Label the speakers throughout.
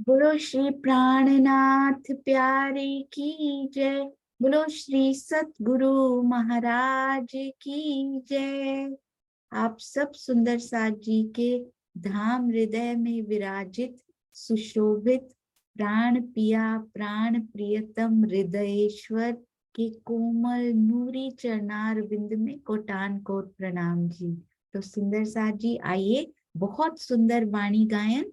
Speaker 1: बोलो श्री प्राणनाथ प्यारे की जय। बोलो श्री सतगुरु महाराज की जय। आप सब सुंदर साथ जी के धाम हृदय में विराजित सुशोभित प्राण पिया प्राण प्रियतम हृदयेश्वर के कोमल नूरी चरणार बिंद में कोटान कोट प्रणाम जी। तो सुंदर साथ जी आइए, बहुत सुंदर वाणी गायन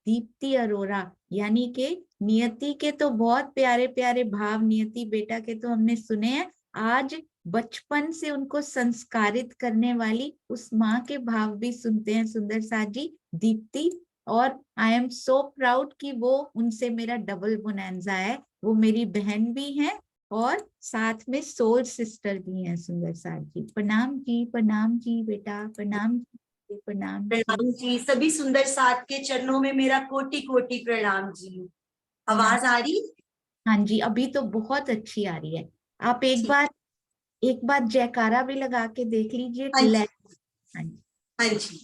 Speaker 1: दीप्ति अरोरा यानी के नियति के तो बहुत प्यारे प्यारे भाव, नियति बेटा के तो हमने सुने हैं। आज बचपन से उनको संस्कारित करने वाली उस माँ के भाव भी सुनते हैं सुंदर साथ जी, दीप्ति। और आई एम सो प्राउड कि वो उनसे मेरा डबल बोनेंजा है। वो मेरी बहन भी है और साथ में सोल सिस्टर भी हैं सुंदर साथ जी। प्रणाम जी बेटा, प्रणाम जी, प्रणाम जी।
Speaker 2: प्रणाम जी। सभी सुंदर साथ के चरणों में मेरा कोटि कोटि प्रणाम जी। आवाज आ रही?
Speaker 1: हाँ जी, अभी तो बहुत अच्छी आ रही है। आप
Speaker 2: ठीक।
Speaker 1: एक बार जयकारा भी लगा के देख लीजिए।
Speaker 2: हाँ जी,
Speaker 1: हाँ जी।
Speaker 2: हाँ जी।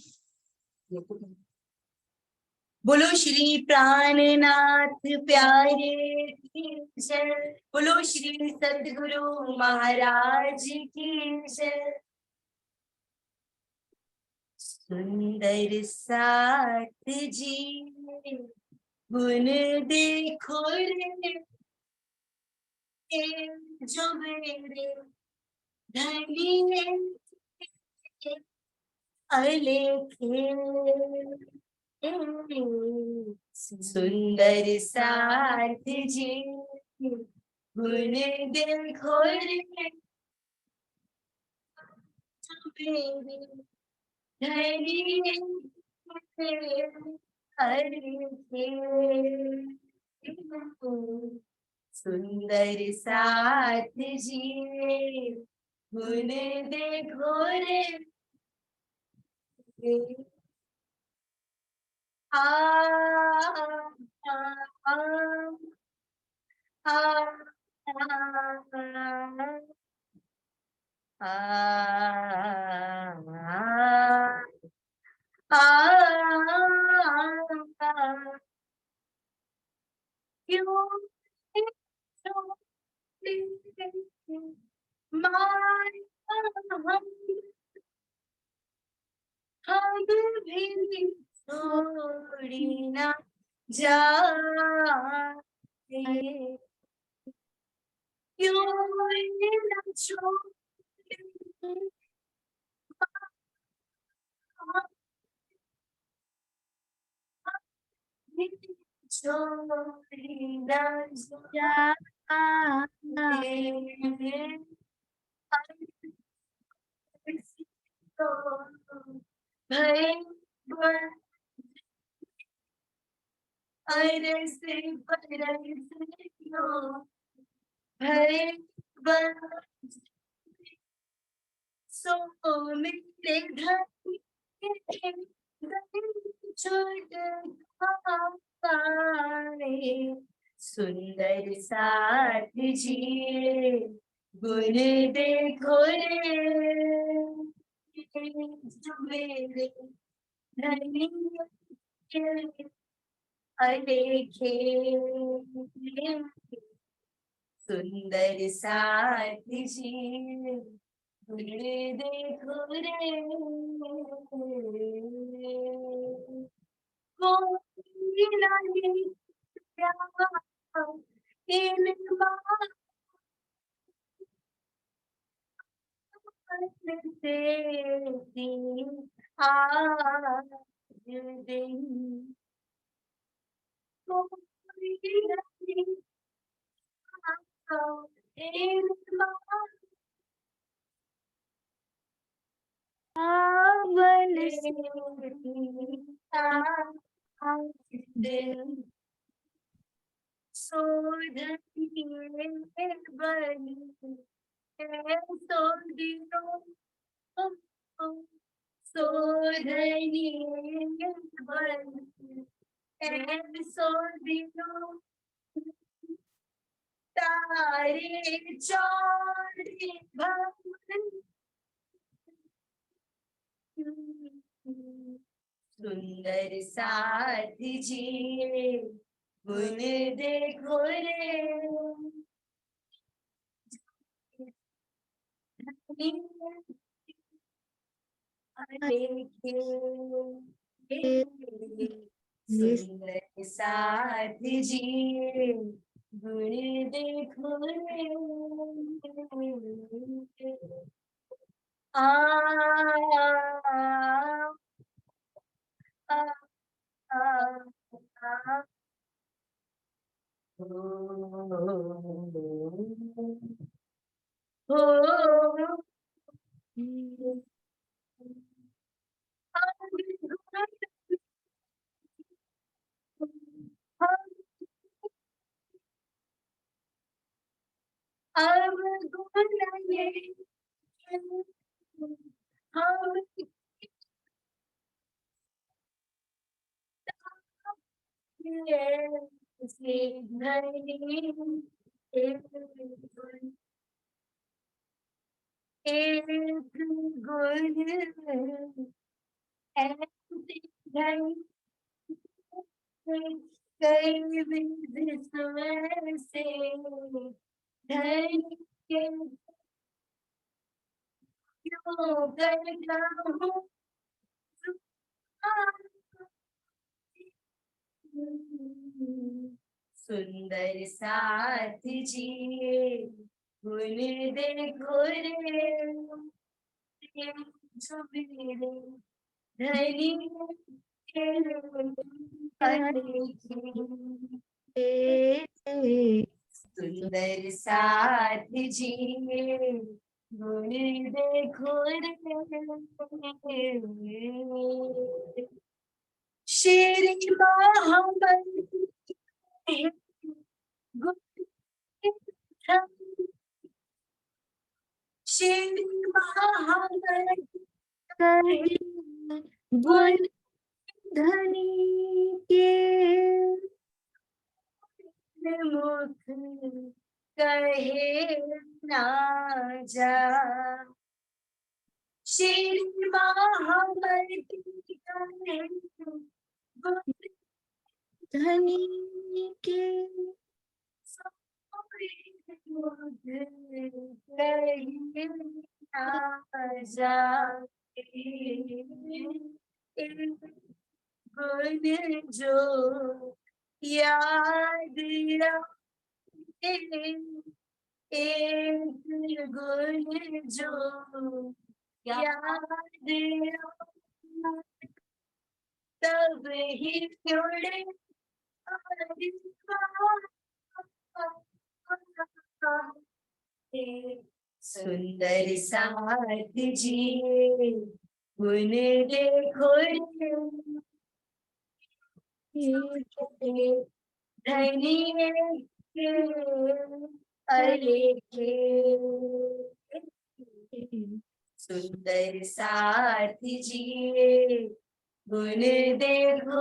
Speaker 2: बोलो श्री प्राणनाथ प्यारे की जय। बोलो श्री सतगुरु महाराज की जय। सुंदर साथ जी गुण देखो रे, जो मेरे धनी अलेखे। सुंदर साथ जी गुण देखो रे, जो मेरे धनी अलेखे। सुंदर साथ जी गुण देखो रे, आ आ आ क्यों हम भी छोड़ी ना जाए, क्यों न छोड़ी छोड़ी ना जाए। भय अरे से भय सो मेरे घर छोड़ पाए। सुंदर साथ जिए गुण देखो रे, जो मेरे धनी अलेखे। सुंदर साथ जिए गुण देखो रे, कोई नहीं इन आज दिन कोई नहीं इन पावन से दिन सोधनी एक बनी सो दिनों सोधनी एक बनी सो दिनों तारे चौड़े भवन। सुंदर साथ जिए गुण देखो रे सुंदर साथ जिए गुण देखो रे आ आ आ आ हो अब गुनाहे हम से नहीं एक गुण ऐसे नहीं कई विध समय से धन के क्यों करता हूँ सुंदर साथ जिए गुण देखो रे जो मेरे धनी के अनदेखी सुंदर साथ जिए गुण देखो रे शेर महाबली शेर महाबली
Speaker 1: गुण धनी के
Speaker 2: मुख कहे ना जा शेर महाबली कहे
Speaker 1: धनी के
Speaker 2: गुण जो याद रखे एक गुण जो याद रखे तब ही जुड़े सुंदर साथ जिए गुण देखो धनी के अलेखे सुंदर साथ जिए गुण देखो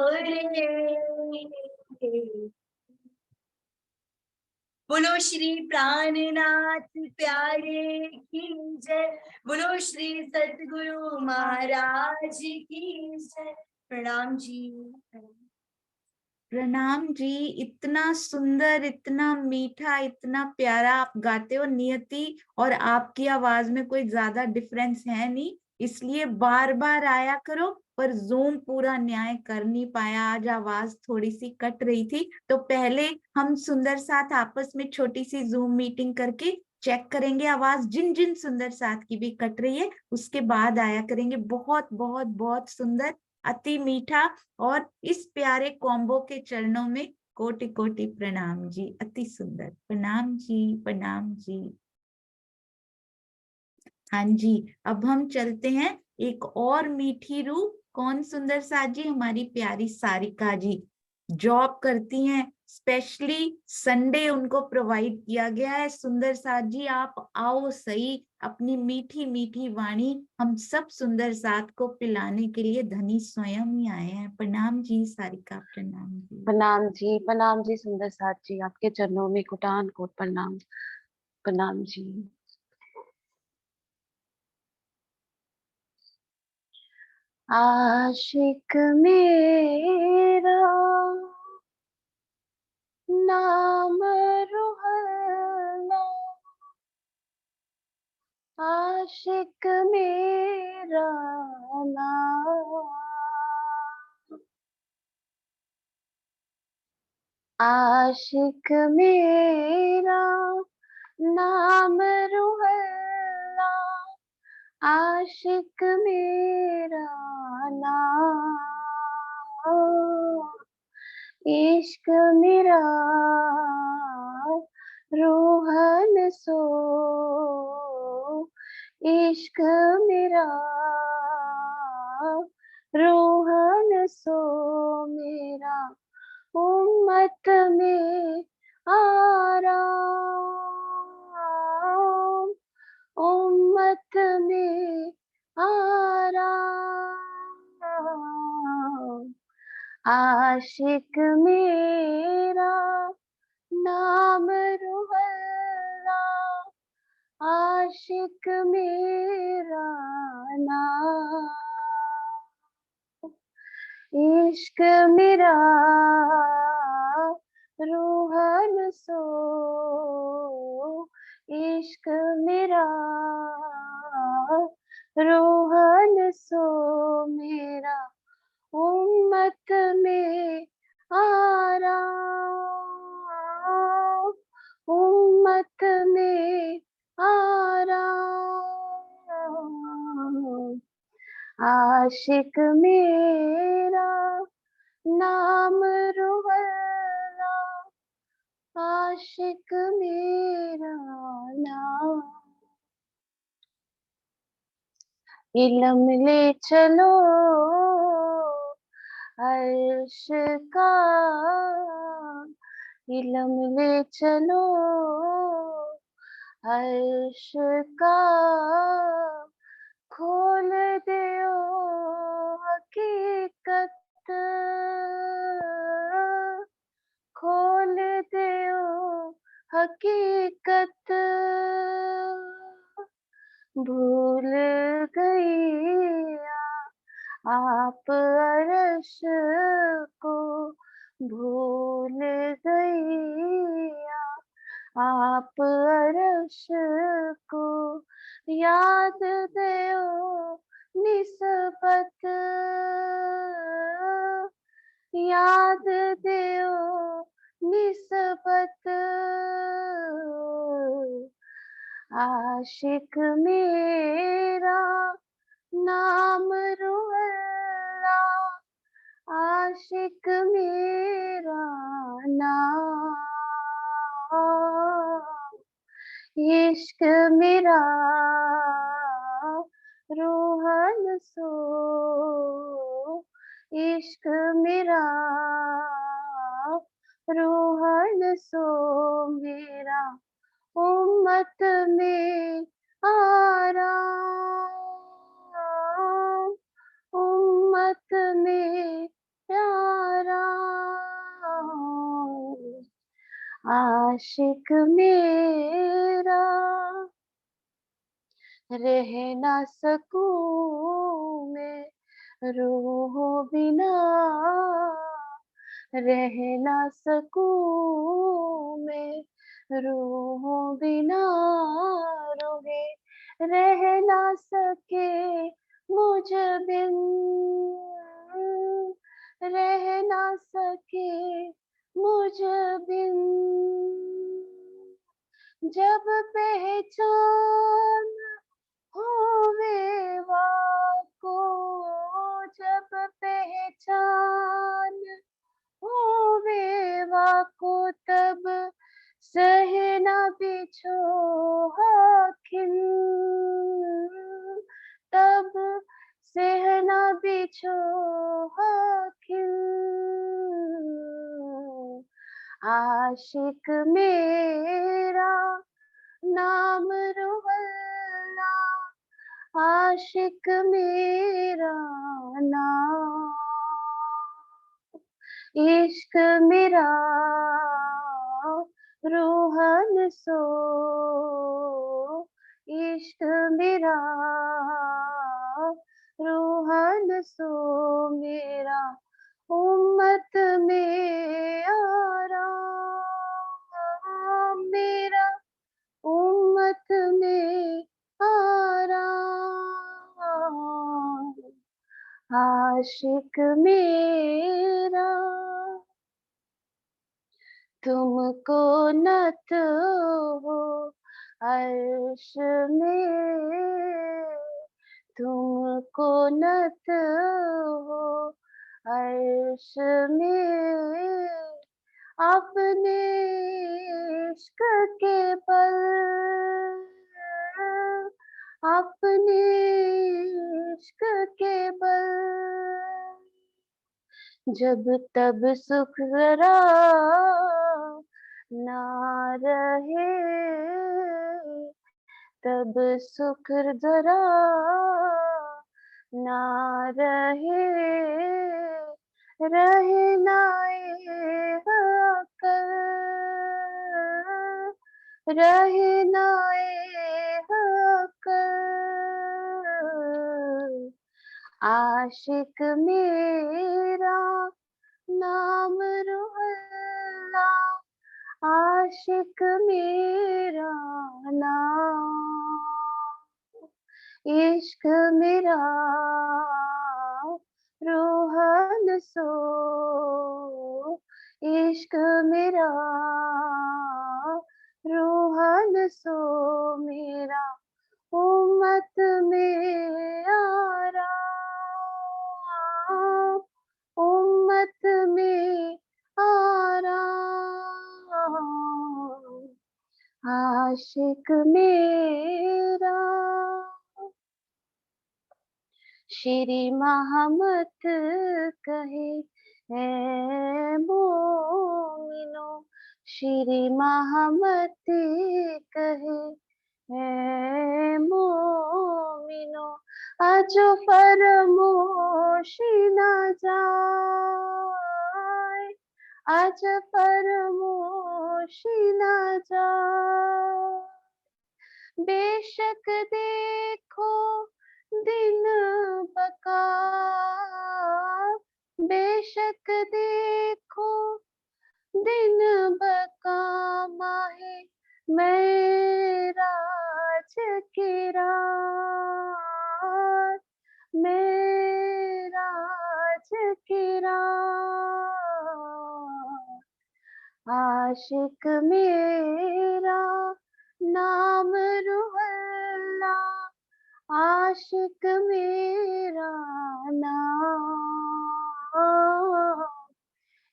Speaker 2: बोलो श्री प्राणनाथ प्यारे की जय बोलो श्री सतगुरु महाराज की जय प्रणाम जी
Speaker 1: प्रणाम जी। इतना सुंदर, इतना मीठा, इतना प्यारा आप गाते हो नियति, और आपकी आवाज में कोई ज्यादा डिफरेंस है नहीं, इसलिए बार बार आया करो। पर जूम पूरा न्याय कर नहीं पाया, आज आवाज थोड़ी सी कट रही थी, तो पहले हम सुंदर साथ आपस में छोटी सी जूम मीटिंग करके चेक करेंगे आवाज जिन जिन सुंदर साथ की भी कट रही है, उसके बाद आया करेंगे। बहुत बहुत बहुत सुंदर, अति मीठा, और इस प्यारे कॉम्बो के चरणों में कोटि कोटि प्रणाम जी। अति सुंदर, प्रणाम जी, प्रणाम जी। हाँ जी, अब हम चलते हैं एक और मीठी रूह। कौन सुंदर साथ जी? हमारी प्यारी सारिका जी जॉब करती हैं, स्पेशली संडे उनको प्रोवाइड किया गया है। सुंदर साथ जी आप आओ सही, अपनी मीठी मीठी वाणी हम सब सुंदर साथ को पिलाने के लिए धनी स्वयं ही आए हैं। प्रणाम जी सारिका, प्रणाम जी।
Speaker 3: प्रणाम जी सुंदर साथ जी, आपके चरणों में कोटान कोट प्रणाम। प्रणाम जी। आशिक मेरा आशिक मेरा नाम रूहल्ला, आशिक मेरा नाम, इश्क मेरा रूहन सो, इश्क मेरा रूहन सो मेरा, उम्मत में आराम, उम्मत में आराम, आशिक मेरा नाम रूहल्ला, आशिक मेरा नाम, इश्क मेरा रूहन सो, इश्क मेरा रूहन सो मेरा, उम्मत में आराम, उम्मत में आराम, आशिक मेरा नाम रूहल्ला, आशिक मेरा नाम, इल्म ले चलो अर्श का, इल्म ले चलो अर्श का, खोल दियो हकीकत, खोल दियो हकीकत, भूल गई आप अर्श को, भूल गई आप अर्श को, याद दियो निस्बत, याद दियो निस्बत, आशिक मेरा नाम रूहल्ला, आशिक मेरा नाम, इश्क मेरा रूहन सो, इश्क मेरा रूहन सो मेरा, उम्मत में आराम, उम्मत में आराम, आशिक मेरा रह ना सकूं मैं रूह बिना, रह ना सकूं मैं रूह बिना, रोहे रह ना सके मुझ बिन, रह ना सके मुझ बिन, जब पहचान होवे वाको, जब पहचान होवे वाको, तब सहना बिछो हाकिम, तब सहना बिछो हाकिम, आशिक मेरा नाम रूहल्ला, आशिक मेरा नाम, इश्क मेरा रूहन सो, इश्क मेरा रूहन सो मेरा, उम्मत में आराम मेरा, उम्मत में आराम, आशिक मेरा तुमको नत हो अर्श में, तुमको नत हो अर्श में, अपने इश्क के बल, अपने इश्क के बल, जब तब सुख जरा ना रहे, तब सुख जरा ना रहे, रहे ना ये अकल, रहे ना ये अकल, आशिक मेरा नाम रुहल्ला, आशिक मेरा नाम, इश्क मेरा रूहन सो, इश्क मेरा रूहन सो, मेरा उम्मत में आराम, उम्मत में आराम, आशिक मेरा। श्री महमद कहे है मोमिनो, श्री महमद कहे है मोमिनो, आज फरमोशी न जाए, आज फरमोशी न जाए, बेशक देखो दिन बका, बेशक देखो दिन बका, माहे मेराज की रात, मेराज की रात, आशिक मेरा नाम रुहल्ला, आशिक मेरा नाम,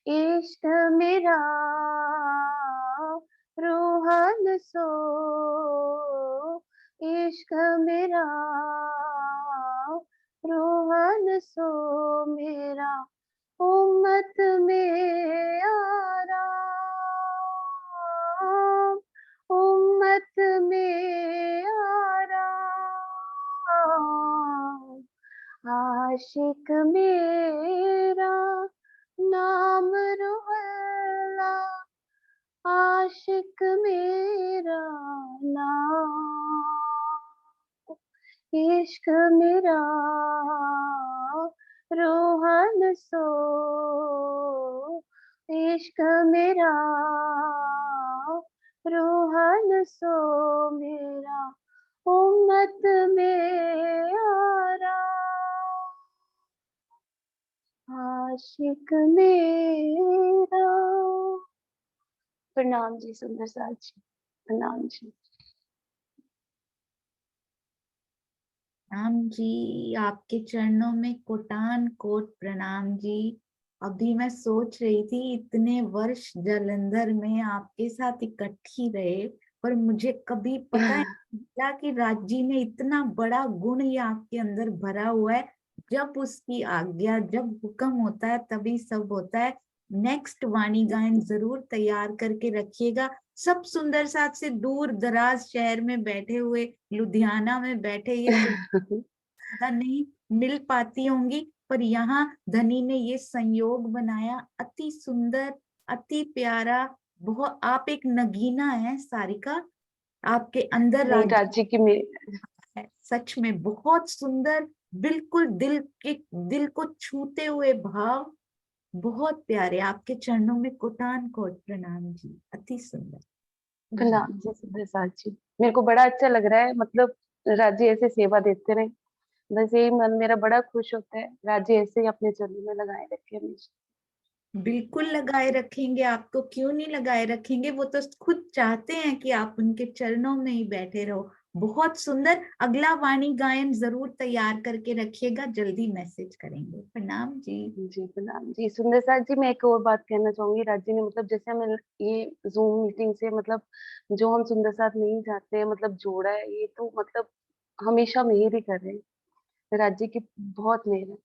Speaker 3: इश्क मेरा रूहन सो, इश्क मेरा रूहन सो, मेरा उम्मत में आराम, उम्मत में आराम, आशिक मेरा नाम रुहल्ला, आशिक मेरा नाम, इश्क मेरा रूहन सो, इश्क मेरा रूहन सो, मेरा उम्मत में आराम, आशिक मेरा। प्रणाम जी सुंदर साथ जी, प्रणाम जी।
Speaker 1: राम जी, आपके चरणों में कोटान कोट प्रणाम जी। अभी मैं सोच रही थी इतने वर्ष जालंधर में आपके साथ इकट्ठी रहे, पर मुझे कभी पता है क्या कि राज जी ने इतना बड़ा गुण ये आपके अंदर भरा हुआ है। जब उसकी आज्ञा, जब हुक्म होता है तभी सब होता है। नेक्स्ट वाणी गायन जरूर तैयार करके रखिएगा। सब सुंदर साथ से दूर दराज शहर में बैठे हुए, लुधियाना में बैठे, ये ज्यादा नहीं मिल पाती होंगी, पर यहाँ धनी ने ये संयोग बनाया। अति सुंदर, अति प्यारा, बहुत। आप एक नगीना है सारिका, आपके अंदर
Speaker 3: नहीं
Speaker 1: राज्य
Speaker 3: राजी की मेरी,
Speaker 1: है। सच में बहुत सुंदर, बिल्कुल दिल को छूते हुए भाव, बहुत प्यारे। आपके चरणों में कोटान कोट प्रणाम जी, अति सुंदर।
Speaker 3: प्रणाम जी सुंदर साथ जी। मेरे को बड़ा अच्छा लग रहा है, मतलब राजी ऐसे सेवा देते रहे, बस यही मन मेरा बड़ा खुश होता है। राजी ऐसे ही अपने चरणों में लगाए रखे हमेशा।
Speaker 1: बिल्कुल लगाए रखेंगे, आपको क्यों नहीं लगाए रखेंगे, वो तो खुद चाहते हैं कि आप उनके चरणों में ही बैठे रहो। बहुत सुंदर। अगला वाणी गायन जरूर तैयार करके रखिएगा, जल्दी मैसेज करेंगे। प्रणाम जी।
Speaker 3: जी प्रणाम जी। सुंदर साथ जी, मैं एक और बात कहना चाहूंगी। राजी ने मतलब जैसे हमें ये जूम मीटिंग से मतलब जो हम सुंदर साथ नहीं चाहते हैं मतलब जोड़ा है, ये तो मतलब हमेशा मेहर ही कर रहे हैं। राजी की बहुत मेहर है।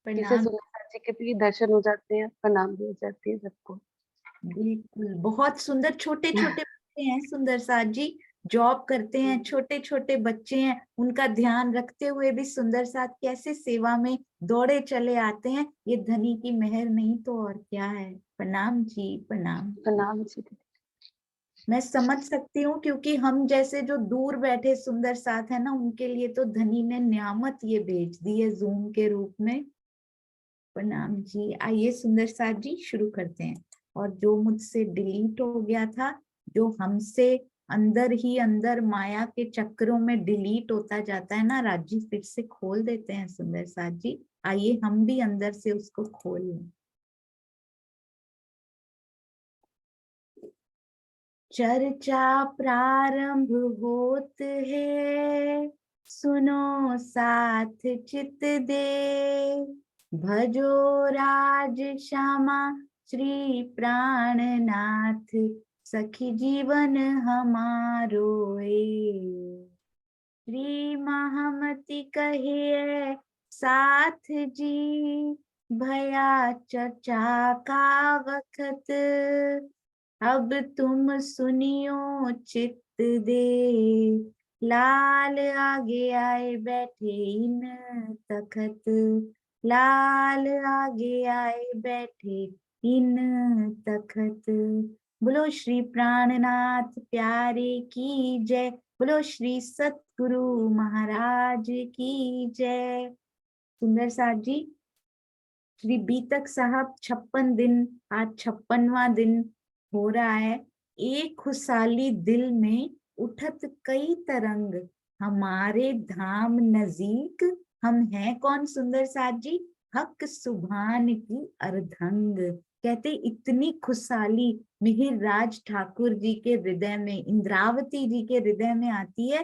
Speaker 3: जिसे
Speaker 1: प्रणाम।
Speaker 3: सुंदर साथ जी के भी दर्शन हो जाते हैं, प्रणाम भी हो जाती है सबको।
Speaker 1: बिल्कुल, बहुत सुंदर। छोटे छोटे बच्चे हैं सुंदर साथ जी, जॉब करते हैं, छोटे छोटे बच्चे हैं, उनका ध्यान रखते हुए भी सुंदर साथ कैसे सेवा में दौड़े चले आते हैं। ये धनी की मेहर नहीं तो और क्या है। प्रणाम जी, प्रणाम।
Speaker 3: प्रणाम जी।
Speaker 1: मैं समझ सकती हूँ, क्योंकि हम जैसे जो दूर बैठे सुंदर साथ है ना, उनके लिए तो धनी ने नियामत ये भेज दी है जूम के रूप में। प्रणाम जी। आइए सुंदर साथ जी शुरू करते हैं। और जो मुझसे डिलीट हो गया था, जो हमसे अंदर ही अंदर माया के चक्रों में डिलीट होता जाता है ना, राजी फिर से खोल देते हैं सुंदर साथ जी। आइए हम भी अंदर से उसको खोल लें। चर्चा प्रारंभ होत है, सुनो साथ चित दे, भजो राज श्यामा श्री प्राणनाथ, सखी जीवन हमारो श्री महामति कहिए साथ जी, भया चर्चा का वखत, अब तुम सुनियो चित्त दे, लाल आगे आए बैठे इन तखत, लाल आगे आए बैठे इन तखत। बोलो श्री प्राणनाथ प्यारे की जय, बोलो श्री सतगुरु महाराज की जय। सुंदर साथ जी, श्री बीतक साहब 56 दिन, आज 56वां दिन हो रहा है। एक खुशहाली दिल में उठत कई तरंग, हमारे धाम नजीक हम हैं कौन सुंदर साथ जी, हक सुभान की अर्धंग। कहते इतनी खुशहाली मिहिर राज ठाकुर जी के हृदय में, इंद्रावती जी के हृदय में आती है।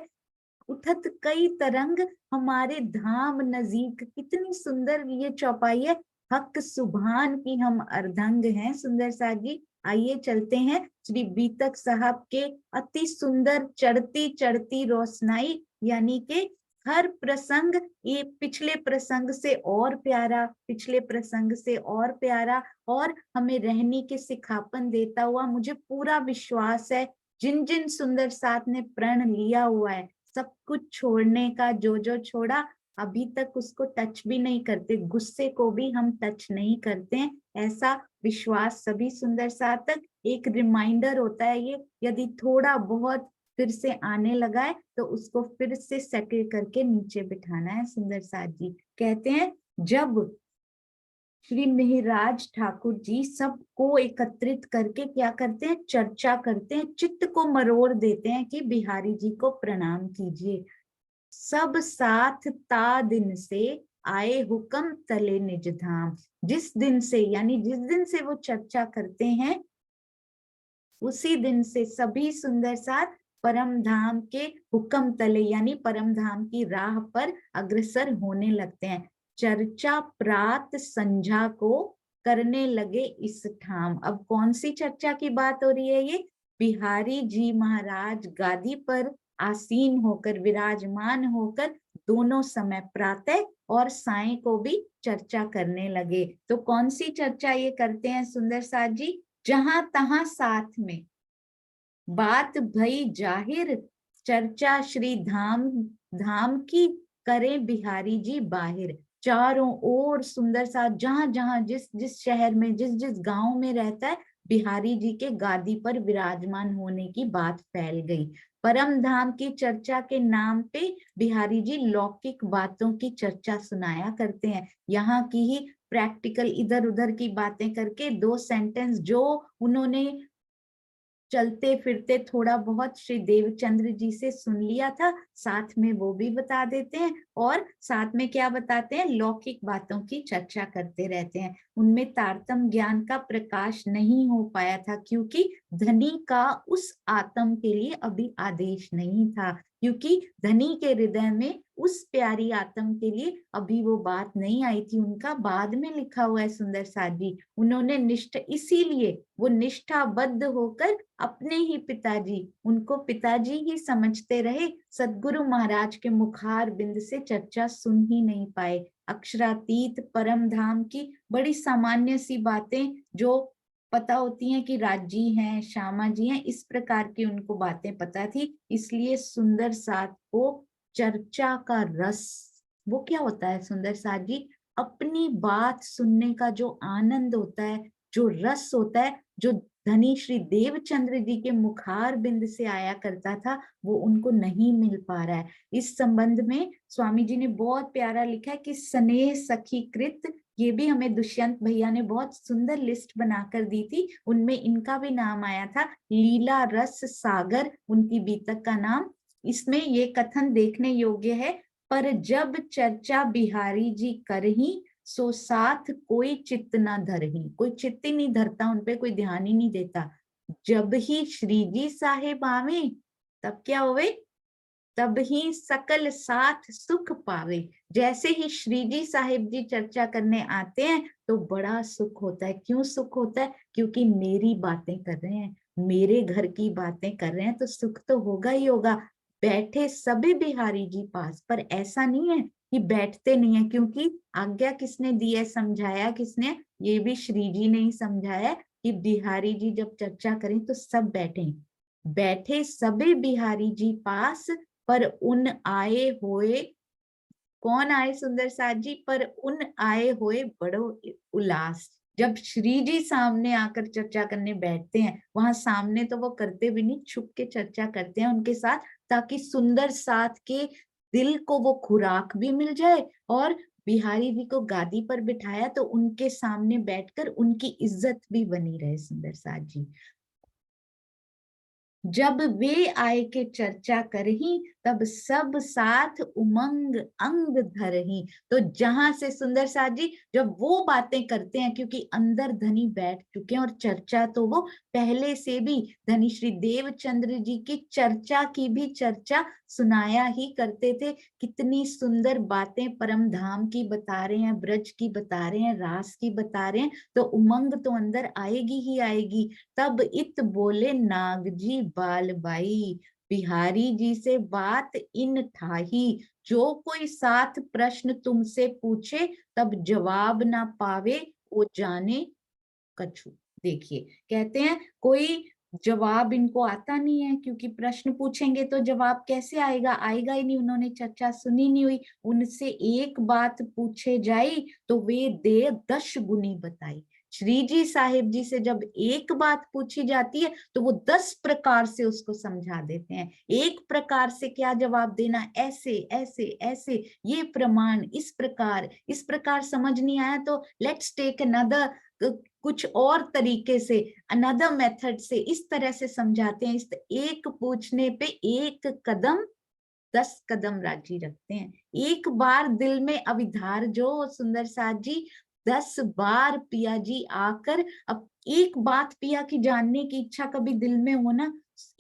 Speaker 1: उठत कई तरंग हमारे धाम नजीक, कितनी सुंदर ये चौपाई है। हक सुभान की हम अर्धंग हैं सुंदर साथ जी। आइए चलते हैं श्री बीतक साहब के अति सुंदर चढ़ती चढ़ती रोशनाई, यानी कि हर प्रसंग ये पिछले प्रसंग से और प्यारा, पिछले प्रसंग से और प्यारा, और हमें रहने के सिखापन देता हुआ। मुझे पूरा विश्वास है जिन जिन सुंदर साथ ने प्रण लिया हुआ है सब कुछ छोड़ने का, जो जो छोड़ा अभी तक उसको टच भी नहीं करते, गुस्से को भी हम टच नहीं करते हैं, ऐसा विश्वास सभी सुंदर साथ तक। एक रिमाइंडर होता है ये, यदि थोड़ा बहुत फिर से आने लगा है तो उसको फिर से सेटल करके नीचे बिठाना है सुंदर साथ जी। कहते हैं जब श्री मिहिराज ठाकुर जी सबको एकत्रित करके क्या करते हैं, चर्चा करते हैं, चित्त को मरोड़ देते हैं कि बिहारी जी को प्रणाम कीजिए। सब साथ ता दिन से आए हुक्म तले निज धाम। जिस दिन से, यानी जिस दिन से वो चर्चा करते हैं, उसी दिन से सभी सुंदर साथ परम धाम के हुक्म तले यानी परम धाम की राह पर अग्रसर होने लगते हैं। चर्चा प्रात संझा को करने लगे इस ठाम। अब कौन सी चर्चा की बात हो रही है ये? बिहारी जी महाराज गादी पर आसीन होकर, विराजमान होकर दोनों समय प्रातः और साय को भी चर्चा करने लगे। तो कौन सी चर्चा ये करते हैं सुंदर साथ जी? जहां तहां साथ में बात भई जाहिर, चर्चा श्री धाम धाम की करें बिहारी जी बाहिर। चारों ओर सुंदर सा, जहां जहां जिस जिस शहर में, जिस जिस गांव में रहता है, बिहारी जी के गादी पर विराजमान होने की बात फैल गई। परम धाम की चर्चा के नाम पे बिहारी जी लौकिक बातों की चर्चा सुनाया करते हैं। यहाँ की ही प्रैक्टिकल इधर उधर की बातें करके 2 सेंटेंस जो उन्होंने चलते फिरते थोड़ा बहुत श्री देवचंद्र जी से सुन लिया था, साथ में वो भी बता देते हैं, और साथ में क्या बताते हैं, लौकिक बातों की चर्चा करते रहते हैं। उनमें तारतम्य ज्ञान का प्रकाश नहीं हो पाया था, क्योंकि धनी का उस आत्म के लिए अभी आदेश नहीं था, क्योंकि धनी के हृदय में उस प्यारी आत्म के लिए अभी वो बात नहीं आई थी। उनका बाद में लिखा हुआ है सुंदर साथ जी, उन्होंने निष्ठा, इसीलिए वो निष्ठाबद्ध होकर अपने ही पिताजी, उनको पिताजी ही समझते रहे, सद्गुरु महाराज के मुखार बिंद से चर्चा सुन ही नहीं पाए। अक्षरातीत परम धाम की बड़ी सामान्य सी बातें जो पता होती हैं कि राज जी हैं, श्यामा जी हैं, इस प्रकार की उनको बातें पता थी। इसलिए सुंदर साथ को चर्चा का रस, वो क्या होता है सुंदर साथ जी, अपनी बात सुनने का जो आनंद होता है, जो रस होता है, जो धनी श्री देवचंद्र जी के मुखार बिंद से आया करता था, वो उनको नहीं मिल पा रहा है। इस संबंध में स्वामी जी ने बहुत प्यारा लिखा है कि स्नेह सखी कृत, ये भी हमें दुष्यंत भैया ने बहुत सुंदर लिस्ट बनाकर दी थी, उनमें इनका भी नाम आया था, लीला रस सागर उनकी बीतक का नाम। इसमें ये कथन देखने योग्य है, पर जब चर्चा बिहारी जी करही सो साथ कोई चित्त न धरही, कोई चित्त ही नहीं धरता, उनपे कोई ध्यान ही नहीं देता। जब ही श्री जी साहेब आवे तब क्या होवे, तब ही सकल साथ सुख पावे। जैसे ही श्री जी साहिब जी चर्चा करने आते हैं तो बड़ा सुख होता है। क्यों सुख होता है? क्योंकि मेरी बातें कर रहे हैं, मेरे घर की बातें कर रहे हैं, तो सुख तो होगा ही होगा। बैठे सभी बिहारी जी पास, पर ऐसा नहीं है कि बैठते नहीं है, क्योंकि आज्ञा किसने दी है, समझाया किसने, ये भी श्री जी ने ही समझाया कि बिहारी जी जब चर्चा करें तो सब बैठे। बैठे सभी बिहारी जी पास, पर उन आए हुए, कौन आए सुंदर साथ जी, पर उन आए हुए बड़ो उल्लास। जब श्री जी सामने आकर चर्चा करने बैठते हैं, वहां सामने तो वो करते भी नहीं, छुप के चर्चा करते हैं उनके साथ, ताकि सुंदर साथ के दिल को वो खुराक भी मिल जाए, और बिहारी जी को गादी पर बिठाया तो उनके सामने बैठकर उनकी इज्जत भी बनी रहे। सुंदर साथ जी जब वे आए के चर्चा करही, तब सब साथ उमंग अंग धरही। तो जहां से सुंदर साथ जी जब वो बातें करते हैं, क्योंकि अंदर धनी बैठ चुके हैं, और चर्चा तो वो पहले से भी धनी श्री देवचंद्र जी की चर्चा की भी चर्चा सुनाया ही करते थे। कितनी सुंदर बातें परम धाम की बता रहे हैं, ब्रज की बता रहे हैं, रास की बता रहे हैं, तो उमंग तो अंदर आएगी ही आएगी। तब इत बोले नागजी बालबाई, बिहारी जी से बात इन ठाही, जो कोई साथ प्रश्न तुमसे पूछे तब जवाब ना पावे, वो जाने कछु। देखिए, कहते हैं कोई जवाब इनको आता नहीं है, क्योंकि प्रश्न पूछेंगे तो जवाब कैसे आएगा, आएगा ही नहीं, उन्होंने चर्चा सुनी नहीं हुई। उनसे एक बात पूछे जाई तो वे दे 10 गुनी बताई। श्री जी साहिब जी से जब एक बात पूछी जाती है तो वो 10 प्रकार से उसको समझा देते हैं। एक प्रकार से क्या जवाब देना, ऐसे ऐसे ऐसे, ये प्रमाण इस प्रकार समझ नहीं आया तो लेट्स टेक अनदर, कुछ और तरीके से, अनदर मेथड से, इस तरह से समझाते हैं। इस एक पूछने पे एक कदम 10 कदम राजी रखते हैं। एक बार दिल में अविधार जो सुंदर साथ जी 10 बार पिया जी आकर, अब एक बात पिया की जानने की इच्छा कभी दिल में हो ना,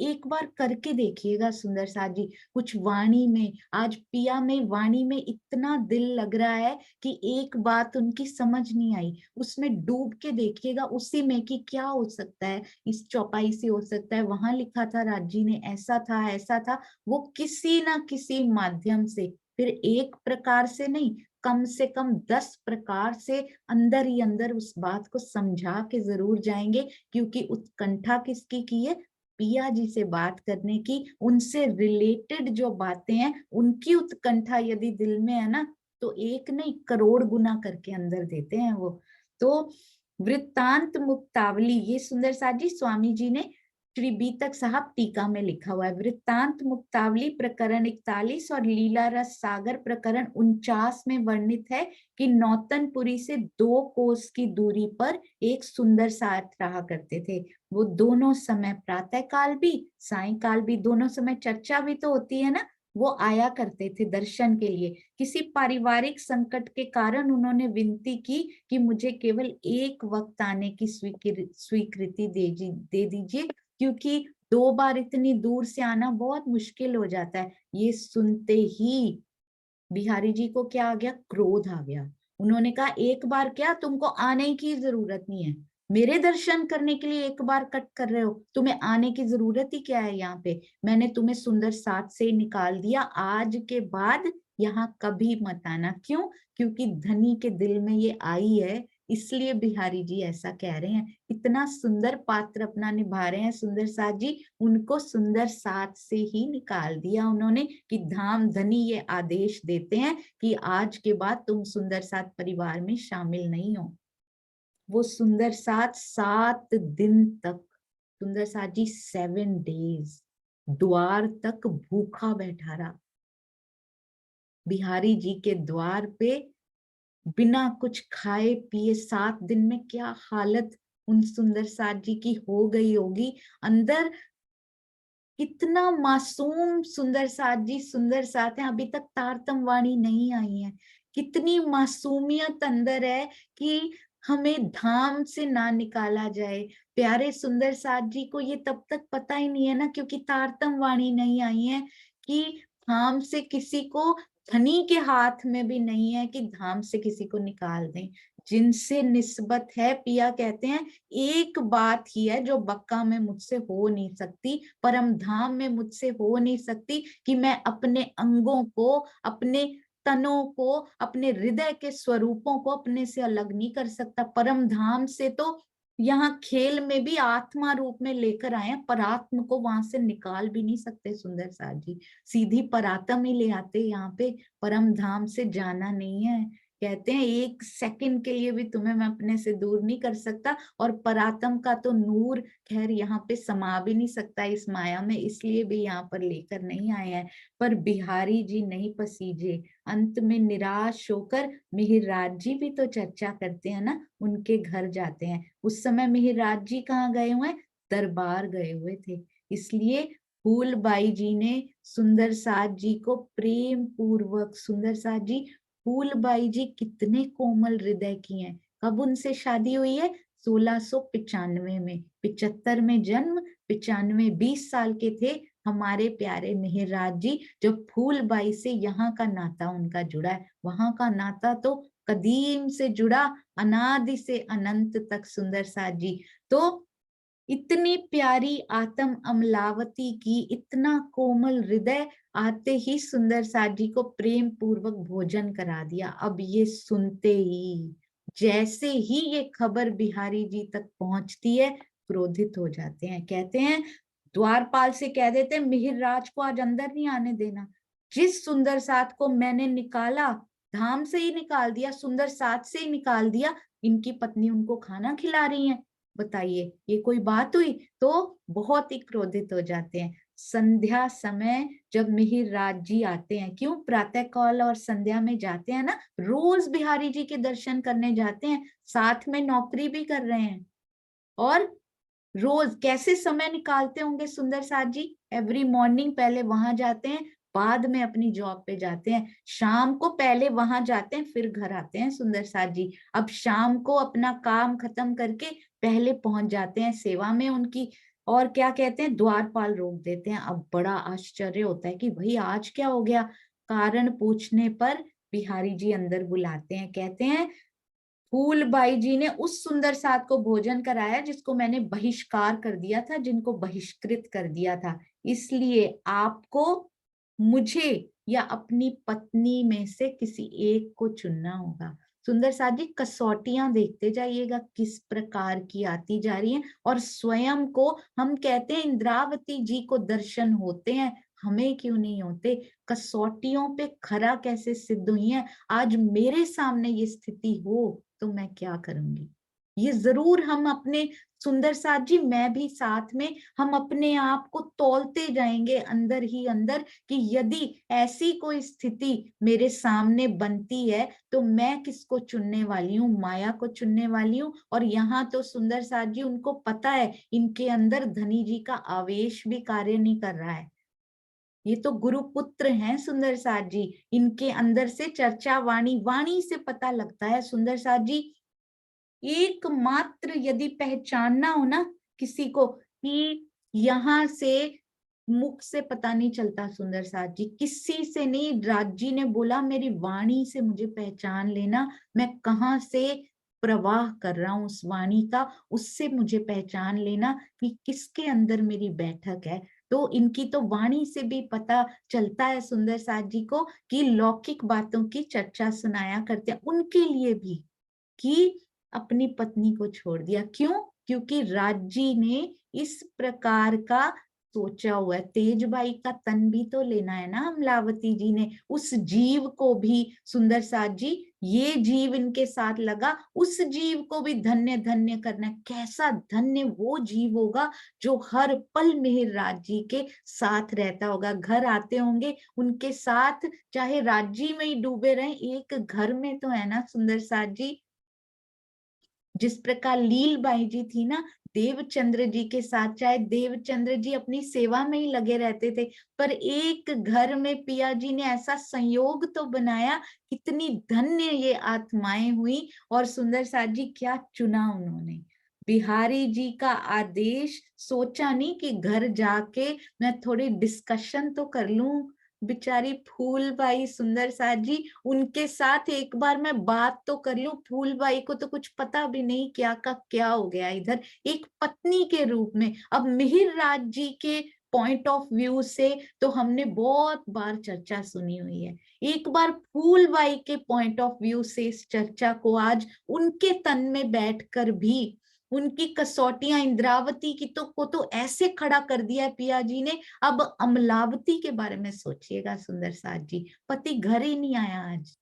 Speaker 1: एक बार करके देखिएगा सुंदर साथ जी। कुछ वाणी में, आज पिया में वाणी में इतना दिल लग रहा है कि एक बात उनकी समझ नहीं आई, उसमें डूब के देखिएगा उसी में कि क्या हो सकता है, इस चौपाई से हो सकता है, वहां लिखा था राज जी ने, ऐसा था। वो किसी ना किसी माध्यम से, फिर एक प्रकार से नहीं, कम से कम 10 प्रकार से अंदर ही अंदर उस बात को समझा के जरूर जाएंगे। क्योंकि उत्कंठा किसकी की है, पिया जी से बात करने की, उनसे रिलेटेड जो बातें हैं उनकी उत्कंठा यदि दिल में है ना, तो एक नहीं करोड़ गुना करके अंदर देते हैं वो। तो वृत्तांत मुक्तावली, ये सुंदर साथ जी स्वामी जी ने श्री बीतक साहब टीका में लिखा हुआ है। वृत्तांत मुक्तावली प्रकरण 41 और लीला रस सागर प्रकरण 49 में वर्णित है कि नौतनपुरी से 2 कोस की दूरी पर एक सुंदर साथ रहा करते थे। वो दोनों समय, प्रातः काल भी सायं काल भी, दोनों समय चर्चा भी तो होती है ना, वो आया करते थे दर्शन के लिए। किसी पारिवारिक संकट के कारण उन्होंने विनती की कि मुझे केवल एक वक्त आने की स्वीकृति दे दीजिए, क्योंकि 2 बार इतनी दूर से आना बहुत मुश्किल हो जाता है। ये सुनते ही बिहारी जी को क्या आ गया, क्रोध आ गया। उन्होंने कहा एक बार क्या, तुमको आने की जरूरत नहीं है, मेरे दर्शन करने के लिए एक बार कट कर रहे हो, तुम्हें आने की जरूरत ही क्या है यहाँ पे। मैंने तुम्हें सुंदर साथ से निकाल दिया, आज के बाद यहाँ कभी मत आना। क्यों? क्योंकि धनी के दिल में ये आई है, इसलिए बिहारी जी ऐसा कह रहे हैं। इतना सुंदर पात्र अपना निभा रहे हैं सुंदर साथ जी, उनको सुंदर साथ से ही निकाल दिया उन्होंने कि धाम धनी ये आदेश देते हैं कि आज के बाद तुम सुंदर साथ परिवार में शामिल नहीं हो। वो सुंदर साथ 7 दिन तक, सुंदर साथ जी 7 डेज द्वार तक भूखा बैठा रहा। बिहारी जी के द्वार पे बिना कुछ खाए पिए 7 दिन में क्या हालत उन सुंदर साथ जी की हो गई होगी। अंदर कितना मासूम सुंदर साथ जी सुंदर साथ है, अभी तक तारतम वाणी नहीं आई है। कितनी मासूमियत अंदर है कि हमें धाम से ना निकाला जाए। प्यारे सुंदर साथ जी को ये तब तक पता ही नहीं है ना, क्योंकि तारतम वाणी नहीं आई है कि धाम से किसी को, धनी के हाथ में भी नहीं है कि धाम से किसी को निकाल दें। जिनसे निस्बत है, पिया कहते हैं एक बात ही है जो बक्का में मुझसे हो नहीं सकती, परम धाम में मुझसे हो नहीं सकती, कि मैं अपने अंगों को, अपने तनों को, अपने हृदय के स्वरूपों को अपने से अलग नहीं कर सकता। परम धाम से तो यहाँ खेल में भी आत्मा रूप में लेकर आए हैं, पर आत्म को वहां से निकाल भी नहीं सकते सुंदर साथ जी, सीधी परात्म ही ले आते यहाँ पे। परम धाम से जाना नहीं है, कहते हैं 1 सेकंड के लिए भी तुम्हें मैं अपने से दूर नहीं कर सकता। और परात्म का तो नूर खैर यहाँ पे समा भी नहीं सकता इस माया में, इसलिए भी यहाँ पर लेकर नहीं आए हैं। पर बिहारी जी नहीं पसीजे, अंत में निराश होकर मिहिरराज जी भी तो चर्चा करते हैं ना, उनके घर जाते हैं। उस समय मिहिरराज जी कहाँ गए हुए, दरबार गए हुए थे। इसलिए फूलबाई जी ने सुंदर साथ जी को प्रेम पूर्वक, सुंदर साथ जी, फूलबाई जी कितने कोमल हृदय की हैं। कब उनसे शादी हुई है, 1695 में, 75 में जन्म, 95 20 साल के थे हमारे प्यारे मिहिरराज जी। जब फूलबाई से यहाँ का नाता उनका जुड़ा है, वहां का नाता तो कदीम से जुड़ा, अनादि से अनंत तक सुंदर साथ जी। तो इतनी प्यारी आत्म अमलावती की, इतना कोमल हृदय, आते ही सुंदर साथ जी को प्रेम पूर्वक भोजन करा दिया। अब ये सुनते ही, जैसे ही ये खबर बिहारी जी तक पहुंचती है, क्रोधित हो जाते हैं। कहते हैं, द्वारपाल से कह देते हैं मिहिरराज को आज अंदर नहीं आने देना। जिस सुंदर साथ को मैंने निकाला, धाम से ही निकाल दिया, सुंदर साथ से ही निकाल दिया, इनकी पत्नी उनको खाना खिला रही है, बताइए ये कोई बात हुई। तो बहुत ही क्रोधित हो जाते हैं। संध्या समय जब मिहिरराज जी आते हैं, क्यों प्रातः काल और संध्या में जाते हैं ना, रोज बिहारी जी के दर्शन करने जाते हैं, साथ में नौकरी भी कर रहे हैं। और रोज कैसे समय निकालते होंगे सुंदर साथ जी, एवरी मॉर्निंग पहले वहां जाते हैं, बाद में अपनी जॉब पे जाते हैं, शाम को पहले वहां जाते हैं फिर घर आते हैं सुंदर साथ जी। अब शाम को अपना काम खत्म करके पहले पहुंच जाते हैं सेवा में उनकी। और क्या कहते हैं, द्वारपाल रोक देते हैं। अब बड़ा आश्चर्य होता है कि भाई आज क्या हो गया। कारण पूछने पर बिहारी जी अंदर बुलाते हैं, कहते हैं फूलबाई जी ने उस सुंदर साथ को भोजन कराया जिसको मैंने बहिष्कार कर दिया था, जिनको बहिष्कृत कर दिया था। इसलिए आपको मुझे या अपनी पत्नी में से किसी एक को चुनना होगा। सुंदर साथ जी कसौटियां देखते जाइएगा किस प्रकार की आती जा रही हैं। और स्वयं को, हम कहते हैं इंद्रावती जी को दर्शन होते हैं, हमें क्यों नहीं होते। कसौटियों पे खरा कैसे सिद्ध हुई है। आज मेरे सामने ये स्थिति हो तो मैं क्या करूंगी। ये जरूर हम अपने, सुंदर साथ जी मैं भी साथ में, हम अपने आप को तौलते जाएंगे अंदर ही अंदर कि यदि ऐसी कोई स्थिति मेरे सामने बनती है तो मैं किसको चुनने वाली हूँ, माया को चुनने वाली हूँ। और यहाँ तो सुंदर साथ जी, उनको पता है इनके अंदर धनी जी का आवेश भी कार्य नहीं कर रहा है। ये तो गुरुपुत्र हैं सुंदर साथ जी, इनके अंदर से चर्चा वाणी, वाणी से पता लगता है सुंदर साथ जी। एकमात्र यदि पहचानना हो ना किसी को, कि यहाँ से मुख से पता नहीं चलता सुंदर साथ जी, किसी से नहीं। राज जी ने बोला मेरी वाणी से मुझे पहचान लेना, मैं कहाँ से प्रवाह कर रहा हूँ उस वाणी का, उससे मुझे पहचान लेना कि किसके अंदर मेरी बैठक है। तो इनकी तो वाणी से भी पता चलता है सुंदर साथ जी को कि लौकिक बातों की चर्चा सुनाया करते हैं उनके लिए भी, कि अपनी पत्नी को छोड़ दिया। क्यों? क्योंकि राजी ने इस प्रकार का सोचा हुआ है। तेजबाई का तन भी तो लेना है ना अमलावती जी ने, उस जीव को भी सुंदर साथ जी, ये जीव इनके साथ लगा, उस जीव को भी धन्य धन्य करना है। कैसा धन्य वो जीव होगा जो हर पल मिहिर राज जी के साथ रहता होगा, घर आते होंगे उनके साथ, चाहे राज्य में ही डूबे रहे, एक घर में तो है ना सुंदर साथ जी। जिस प्रकार लीलबाई जी थी ना देवचंद्र जी के साथ, चाहे देवचंद्र जी अपनी सेवा में ही लगे रहते थे, पर एक घर में पिया जी ने ऐसा संयोग तो बनाया, कितनी धन्य ये आत्माएं हुई। और सुंदर साथ जी क्या चुना उन्होंने, बिहारी जी का आदेश, सोचा नहीं कि घर जाके मैं थोड़ी डिस्कशन तो कर लूं, बेचारी फूलबाई सुंदर साथ जी, उनके साथ एक बार मैं बात तो कर लूं। फूलबाई को तो कुछ पता भी नहीं क्या का क्या हो गया इधर, एक पत्नी के रूप में। अब मिहिर राज जी के पॉइंट ऑफ व्यू से तो हमने बहुत बार चर्चा सुनी हुई है, एक बार फूलबाई के पॉइंट ऑफ व्यू से इस चर्चा को आज उनके तन में बैठकर भी, उनकी कसौटियां इंद्रावती की को तो ऐसे खड़ा कर दिया है पिया जी ने। अब अमलावती के बारे में सोचिएगा सुंदर साथ जी, पति घर ही नहीं आया आज,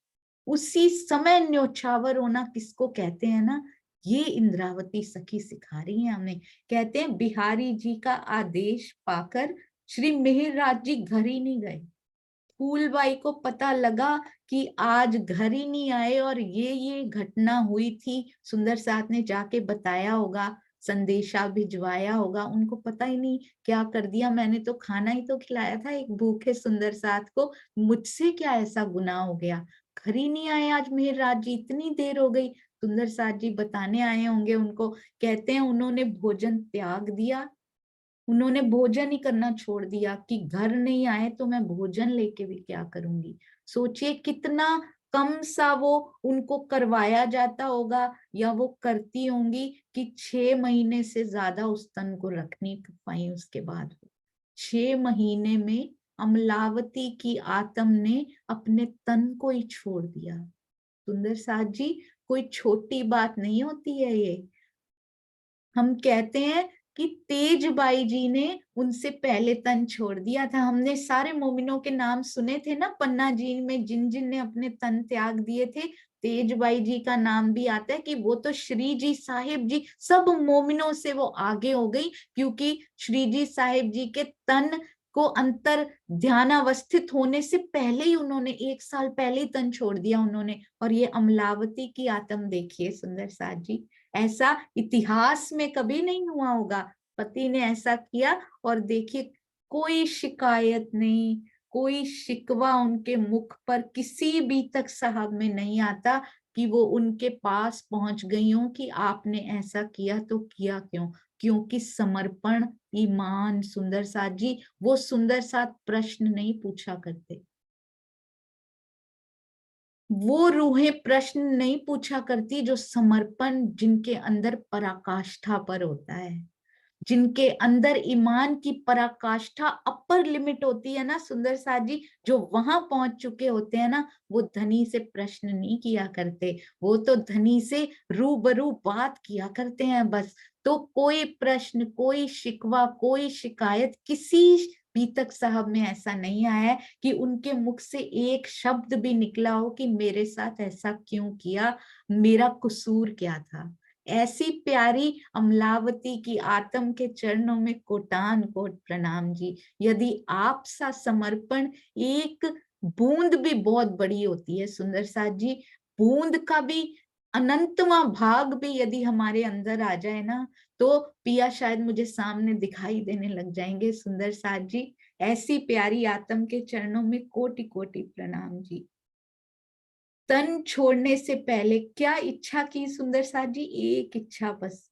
Speaker 1: उसी समय न्योछावर होना किसको कहते हैं ना, ये इंद्रावती सखी सिखा रही है हमें। कहते हैं बिहारी जी का आदेश पाकर श्री मिहिरराज जी घर ही नहीं गए। फूलबाई को पता लगा कि आज घर ही नहीं आए और ये घटना हुई थी, सुंदर साथ ने जाके बताया होगा, संदेशा भिजवाया होगा, उनको पता ही नहीं क्या कर दिया, मैंने तो खाना ही तो खिलाया था एक भूखे सुंदर साथ को, मुझसे क्या ऐसा गुनाह हो गया, घर ही नहीं आए आज मेहराज जी, इतनी देर हो गई। सुंदर साथ जी बताने आए होंगे उनको, कहते हैं उन्होंने भोजन त्याग दिया, उन्होंने भोजन ही करना छोड़ दिया कि घर नहीं आए तो मैं भोजन लेके भी क्या करूंगी। सोचिए कितना कम सा वो उनको करवाया जाता होगा, या वो करती होंगी कि 6 महीने से ज्यादा उस तन को रख नहीं पाई। उसके बाद 6 महीने में अमलावती की आत्म ने अपने तन को ही छोड़ दिया। सुंदर साथ जी कोई छोटी बात नहीं होती है ये। हम कहते हैं कि तेजबाई जी ने उनसे पहले तन छोड़ दिया था। हमने सारे मोमिनों के नाम सुने थे ना पन्ना जी में, जिन जिन ने अपने तन त्याग दिए थे, तेजबाई जी का नाम भी आता है कि वो तो श्री जी साहिब जी सब मोमिनों से वो आगे हो गई, क्योंकि श्री जी साहिब जी के तन को अंतर ध्यान अवस्थित होने से पहले ही उन्होंने 1 साल पहले ही तन छोड़ दिया उन्होंने। और ये अमलावती की आत्म देखिए सुंदर साथ जी, ऐसा इतिहास में कभी नहीं हुआ होगा, पति ने ऐसा किया और देखिए कोई शिकायत नहीं, कोई शिकवा उनके मुख पर किसी भी तक साहब में नहीं आता कि वो उनके पास पहुंच गई हो कि आपने ऐसा किया तो किया क्यों। क्योंकि समर्पण, ईमान सुंदर साथ जी, वो सुंदर साथ प्रश्न नहीं पूछा करते, वो रूहें प्रश्न नहीं पूछा करती जो समर्पण जिनके अंदर पराकाष्ठा पर होता है, जिनके अंदर ईमान की पराकाष्ठा अपर लिमिट होती है ना सुंदर साथ जी, जो वहां पहुंच चुके होते हैं ना, वो धनी से प्रश्न नहीं किया करते, वो तो धनी से रूबरू बात किया करते हैं बस। तो कोई प्रश्न, कोई शिकवा, कोई शिकायत किसी बीतक साहब में ऐसा नहीं आया है कि उनके मुख से एक शब्द भी निकला हो कि मेरे साथ ऐसा क्यों किया, मेरा कसूर क्या था। ऐसी प्यारी अमलावती की आत्म के चरणों में कोटान कोट प्रणाम जी। यदि आप सा समर्पण, एक बूंद भी बहुत बड़ी होती है सुंदर साथ जी, बूंद का भी अनंतवां भाग भी यदि हमारे अंदर आ जाए ना, तो पिया शायद मुझे सामने दिखाई देने लग जाएंगे सुंदर साथ जी। ऐसी प्यारी आत्म के चरणों में कोटि कोटि प्रणाम जी। तन छोड़ने से पहले क्या इच्छा की सुंदर साथ जी? एक इच्छा बस,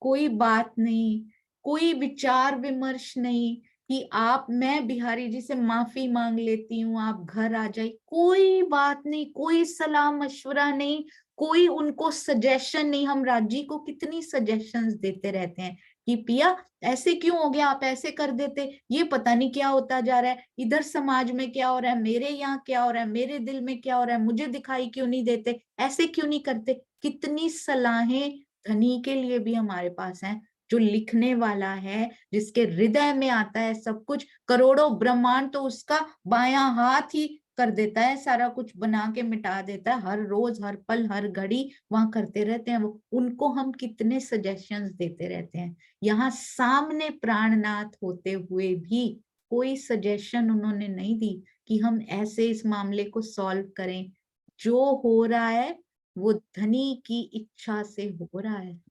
Speaker 1: कोई बात नहीं, कोई विचार विमर्श नहीं कि आप, मैं बिहारी जी से माफी मांग लेती हूँ, आप घर आ जाइए, कोई बात नहीं, कोई सलाह मशवरा नहीं, कोई उनको सजेशन नहीं। हम राजी को कितनी सजेशंस देते रहते हैं कि पिया ऐसे क्यों हो गया, आप ऐसे कर देते, ये पता नहीं क्या होता जा रहा है, इधर समाज में क्या हो रहा है, मेरे यहाँ क्या हो रहा है, मेरे दिल में क्या हो रहा है, मुझे दिखाई क्यों नहीं देते, ऐसे क्यों नहीं करते। कितनी सलाहें धनी के लिए भी हमारे पास है, जो लिखने वाला है, जिसके हृदय में आता है सब कुछ, करोड़ों ब्रह्मांड तो उसका बायां हाथ ही कर देता है, सारा कुछ बना के मिटा देता है, हर रोज हर पल हर घड़ी वहां करते रहते हैं वो। उनको हम कितने सजेशंस देते रहते हैं, यहाँ सामने प्राणनाथ होते हुए भी कोई सजेशन उन्होंने नहीं दी कि हम ऐसे इस मामले को सॉल्व करें। जो हो रहा है वो धनी की इच्छा से हो रहा है।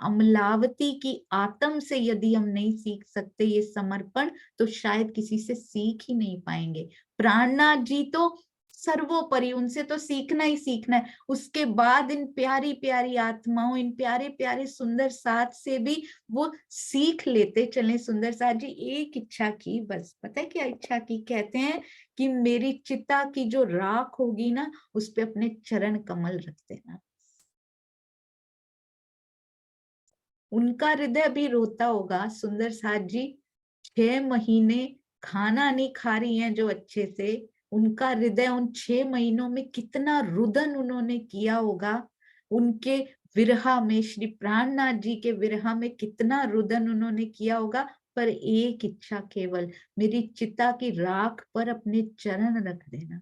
Speaker 1: अमलावती की आत्म से यदि हम नहीं सीख सकते ये समर्पण, तो शायद किसी से सीख ही नहीं पाएंगे। प्राणनाथ जी तो सर्वोपरि, उनसे तो सीखना ही सीखना है। उसके बाद इन प्यारी प्यारी आत्माओं, इन प्यारे प्यारे सुंदर साथ से भी वो सीख लेते चले। सुंदर साथ जी एक इच्छा की बस, पता है क्या इच्छा की? कहते हैं कि मेरी चिता की जो राख होगी ना, उस पे अपने चरण कमल रख देना। उनका हृदय भी रोता होगा सुंदर साथ जी, 6 महीने खाना नहीं खा रही हैं जो अच्छे से, उनका हृदय उन 6 महीनों में कितना रुदन उन्होंने किया होगा। उनके विरहा में, श्री प्राणनाथ जी के विरहा में कितना रुदन उन्होंने किया होगा। पर एक इच्छा केवल, मेरी चिता की राख पर अपने चरण रख देना।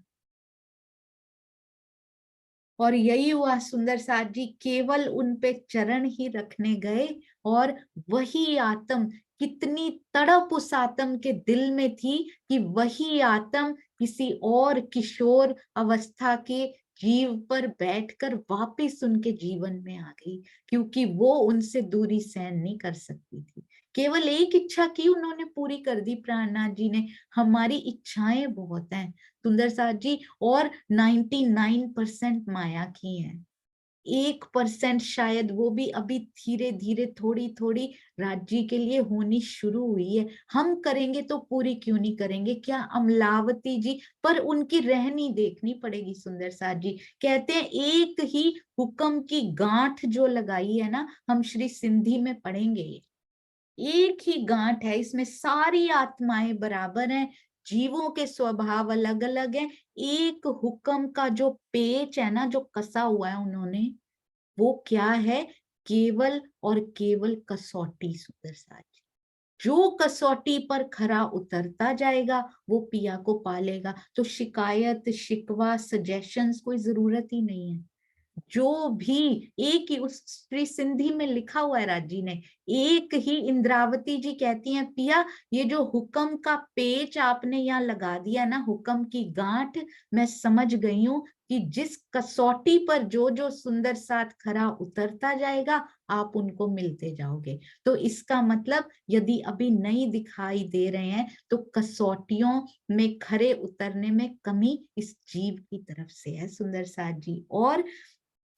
Speaker 1: और यही हुआ सुंदर साथ जी, केवल उन पे चरण ही रखने गए, और वही आत्म, कितनी तड़प उस आत्म के दिल में थी कि वही आत्म किसी और किशोर अवस्था के जीव पर बैठकर वापस उनके जीवन में आ गई, क्योंकि वो उनसे दूरी सहन नहीं कर सकती थी। केवल एक इच्छा की उन्होंने पूरी कर दी प्राणनाथ जी ने। हमारी इच्छाएं बहुत हैं सुंदर साथ जी, और 99% माया की है। 1% शायद, वो भी अभी धीरे धीरे थोड़ी थोड़ी राज्य के लिए होनी शुरू हुई है। हम करेंगे तो पूरी क्यों नहीं करेंगे? क्या अमलावती जी, पर उनकी रहनी देखनी पड़ेगी सुंदर साथ जी। कहते हैं एक ही हुक्म की गांठ जो लगाई है ना, हम श्री सिंधी में पढ़ेंगे, एक ही गांठ है, इसमें सारी आत्माएं बराबर हैं, जीवों के स्वभाव अलग अलग हैं। एक हुक्म का जो पेच है ना, जो कसा हुआ है उन्होंने, वो क्या है? केवल और केवल कसौटी सुंदर साथ। जो कसौटी पर खरा उतरता जाएगा वो पिया को पालेगा। तो शिकायत शिकवा सजेशंस कोई जरूरत ही नहीं है। जो भी, एक ही, उस श्री सिंधी में लिखा हुआ है राजी ने, एक ही। इंद्रावती जी कहती हैं पिया, ये जो हुक्म का पेच आपने यहाँ लगा दिया ना, हुक्म की गांठ, मैं समझ गई हूँ कि जिस कसौटी पर जो जो सुंदर साथ खरा उतरता जाएगा, आप उनको मिलते जाओगे। तो इसका मतलब यदि अभी नहीं दिखाई दे रहे हैं, तो कसौटियों में खरे उतरने में कमी इस जीव की तरफ से है सुंदर साथ जी। और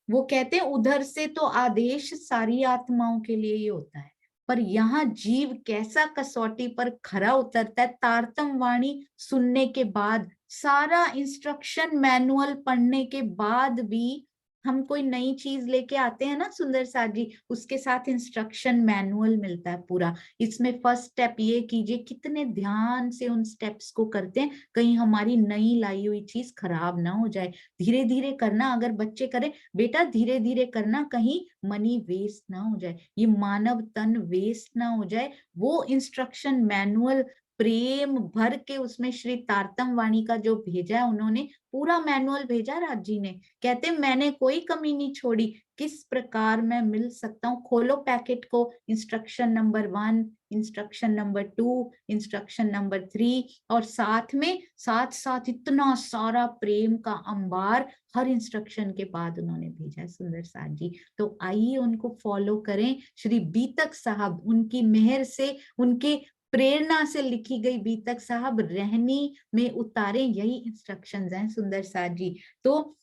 Speaker 1: वो कहते हैं उधर से तो आदेश सारी आत्माओं के लिए ही होता है, पर यहाँ जीव कैसा कसौटी पर खरा उतरता है, तारतम वाणी सुनने के बाद, सारा इंस्ट्रक्शन मैनुअल पढ़ने के बाद भी हम कोई नई चीज लेके आते हैं ना सुंदर साथ जी, उसके साथ इंस्ट्रक्शन मैनुअल मिलता है पूरा। इसमें फर्स्ट स्टेप ये कीजिए, कितने ध्यान से उन स्टेप्स को करते हैं, कहीं हमारी नई लाई हुई चीज खराब ना हो जाए। धीरे धीरे करना, अगर बच्चे करें बेटा धीरे धीरे करना, कहीं मनी वेस्ट ना हो जाए, ये मानव तन वेस्ट ना हो जाए। वो इंस्ट्रक्शन मैनुअल प्रेम भर के उसमें श्री तारतम वाणी का जो भेजा है, उन्होंने पूरा मैनुअल भेजा राज जी ने। कहते मैंने कोई कमी नहीं छोड़ी, किस प्रकार मैं मिल सकता हूँ। खोलो पैकेट को, instruction number 1, instruction number 2, instruction number 3, और साथ में साथ साथ इतना सारा प्रेम का अंबार हर इंस्ट्रक्शन के बाद उन्होंने भेजा है सुंदर साथ जी। तो आइए उनको फॉलो करें। श्री बीतक साहब, उनकी मेहर से, उनके प्रेरणा से लिखी गई बीतक साहब रहनी में उतारे, यही इंस्ट्रक्शंस हैं सुंदर साथ जी। तो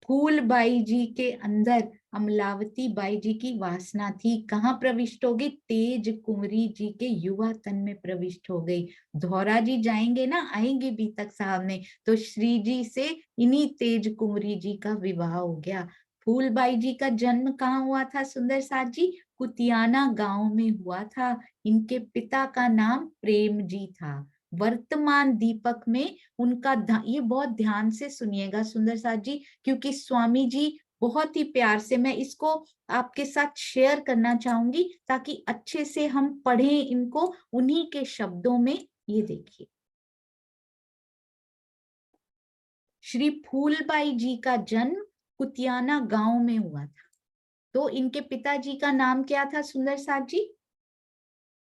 Speaker 1: फूलबाई जी के अंदर अमलावती बाई जी की वासना थी, कहाँ प्रविष्ट हो गई? तेज कुंवरी जी के युवा तन में प्रविष्ट हो गई। धौरा जी जाएंगे ना, आएंगे बीतक साहब में, तो श्री जी से इन्हीं तेज कुंवरी जी का विवाह हो गया। फूलबाई जी का जन्म कहाँ हुआ था सुंदर साथ जी? कुतियाना गांव में हुआ था। इनके पिता का नाम प्रेम जी था। वर्तमान दीपक में उनका ये बहुत ध्यान से सुनिएगा सुंदर साथ जी, क्योंकि स्वामी जी बहुत ही प्यार से, मैं इसको आपके साथ शेयर करना चाहूंगी ताकि अच्छे से हम पढ़ें इनको उन्हीं के शब्दों में। ये देखिए, श्री फूलबाई जी का जन्म कुतियाना गांव में हुआ था। तो इनके पिताजी का नाम क्या था सुंदर साथ जी?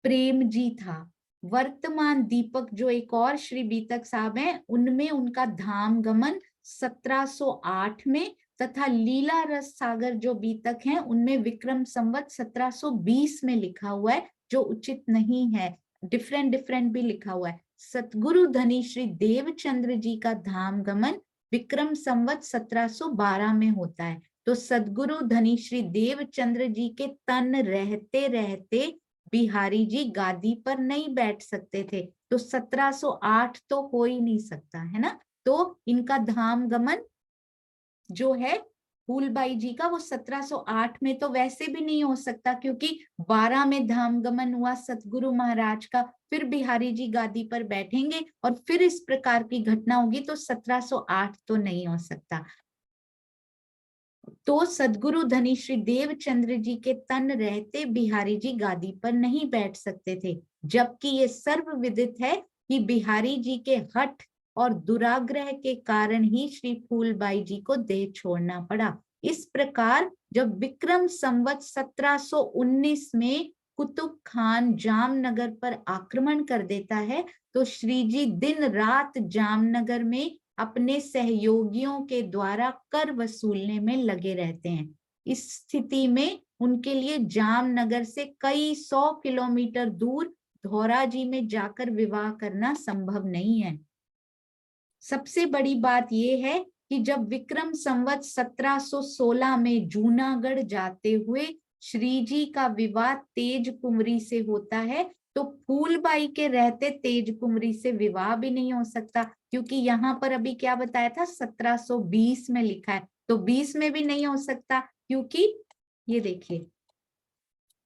Speaker 1: प्रेम जी था। वर्तमान दीपक जो एक और श्री बीतक साहब हैं, उनमें उनका धाम गमन 1708 में, तथा लीला रस सागर जो बीतक हैं उनमें विक्रम संवत 1720 में लिखा हुआ है, जो उचित नहीं है, डिफरेंट डिफरेंट भी लिखा हुआ है। सतगुरु धनी श्री देवचंद्र जी का धाम गमन विक्रम संवत 1712 में होता है। तो सदगुरु धनी श्री देवचंद्र जी के तन रहते रहते बिहारी जी गादी पर नहीं बैठ सकते थे, तो 1708 तो हो ही नहीं सकता है ना। तो इनका धाम गमन जो है फूलबाई जी का, वो 1708 में तो वैसे भी नहीं हो सकता, क्योंकि 12 में धाम गमन हुआ सतगुरु महाराज का, फिर बिहारी जी गादी पर बैठेंगे और फिर इस प्रकार की घटना होगी, तो 1708 तो नहीं हो सकता। तो सदगुरु धनी श्री देवचंद्र जी के तन रहते बिहारी जी गादी पर नहीं बैठ सकते थे, जबकि ये सर्वविदित है कि बिहारी जी के हठ और दुराग्रह के कारण ही श्री फूलबाई जी को देह छोड़ना पड़ा। इस प्रकार जब विक्रम संवत 1719 में कुतुब खान जामनगर पर आक्रमण कर देता है, तो श्री जी दिन रात जामनगर में अपने सहयोगियों के द्वारा कर वसूलने में लगे रहते हैं। इस स्थिति में उनके लिए जामनगर से कई 100 किलोमीटर दूर धौरा जी में जाकर विवाह करना संभव नहीं है। सबसे बड़ी बात यह है कि जब विक्रम संवत 1716 में जूनागढ़ जाते हुए श्री जी का विवाह तेज कुंवरी से होता है, तो फूलबाई के रहते तेज कुंवरी से विवाह भी नहीं हो सकता, क्योंकि यहाँ पर अभी क्या बताया था 1720 में लिखा है, तो 20 में भी नहीं हो सकता, क्योंकि ये देखिए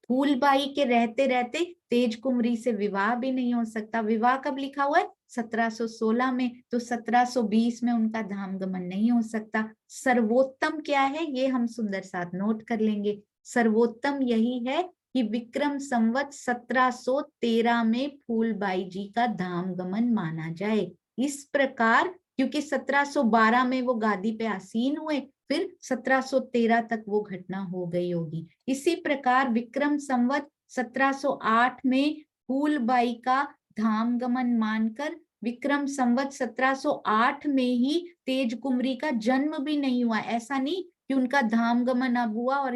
Speaker 1: फूलबाई के रहते रहते तेज कुंवरी से विवाह भी नहीं हो सकता। विवाह कब लिखा हुआ है? 1716 में, तो 1720 में उनका धाम गमन नहीं हो सकता। सर्वोत्तम क्या है ये हम सुंदर साथ नोट कर लेंगे। सर्वोत्तम यही है कि विक्रम संवत 1713 में फूलबाई जी का धाम गमन माना जाए। इस प्रकार क्योंकि 1712 में वो गादी पे आसीन हुए, फिर 1713 तक वो घटना हो गई होगी। इसी प्रकार विक्रम संवत 1708 में फूलबाई का धाम गमन मानकर विक्रम संवत 1708 में ही तेज कुंवरी का जन्म भी नहीं हुआ। ऐसा नहीं कि उनका धाम गमन अब हुआ और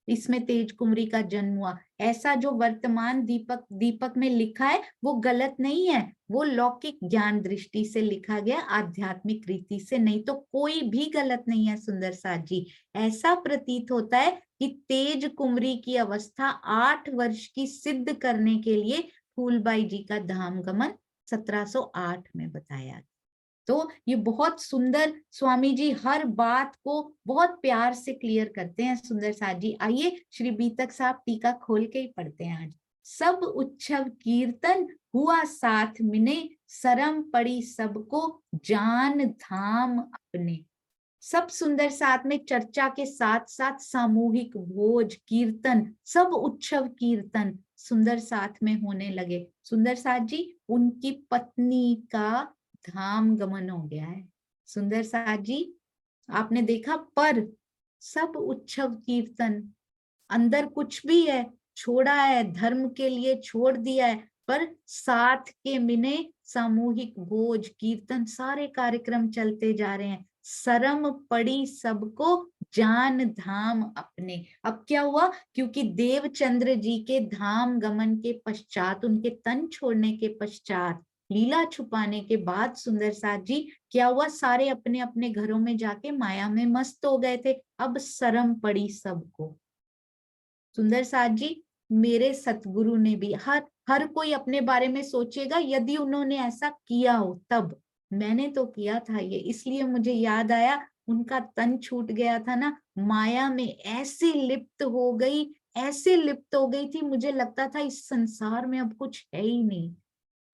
Speaker 1: इसमें तेज कुंवरी का जन्म हुआ। ऐसा जो वर्तमान दीपक में लिखा है वो गलत नहीं है, वो लौकिक ज्ञान दृष्टि से लिखा गया, आध्यात्मिक रीति से नहीं। तो कोई भी गलत नहीं है सुंदर साथ जी। ऐसा प्रतीत होता है कि तेज कुंवरी की अवस्था 8 वर्ष की सिद्ध करने के लिए फूलबाई जी का धाम गमन 1708 में बताया। तो ये बहुत सुंदर, स्वामी जी हर बात को बहुत प्यार से क्लियर करते हैं सुंदर साथ जी। आइए श्री बीतक साहब टीका खोल के ही पढ़ते हैं। आज सब उत्सव कीर्तन हुआ साथ मिने, शरम पड़ी सबको जान धाम अपने। सब सुंदर साथ में चर्चा के साथ साथ सामूहिक भोज कीर्तन, सब उत्सव कीर्तन सुंदर साथ में होने लगे। सुंदर साथ जी उनकी पत्नी का धाम गमन हो गया है। सुंदर साथ जी आपने देखा, पर सब उत्सव कीर्तन, अंदर कुछ भी है छोड़ा है, धर्म के लिए छोड़ दिया है, पर साथ के मिने सामूहिक भोज कीर्तन सारे कार्यक्रम चलते जा रहे हैं। शर्म पड़ी सबको जान धाम अपने। अब क्या हुआ, क्योंकि देवचंद्र जी के धाम गमन के पश्चात, उनके तन छोड़ने के पश्चात, लीला छुपाने के बाद सुंदर साथ जी क्या हुआ, सारे अपने अपने घरों में जाके माया में मस्त हो गए थे। अब शर्म पड़ी सबको। सुंदर साथ जी, मेरे सतगुरु ने भी, हर कोई अपने बारे में सोचेगा यदि उन्होंने ऐसा किया हो तब। मैंने तो किया था ये, इसलिए मुझे याद आया उनका तन छूट गया था ना, माया में ऐसे लिप्त हो गई, ऐसे लिप्त हो गई थी, मुझे लगता था इस संसार में अब कुछ है ही नहीं।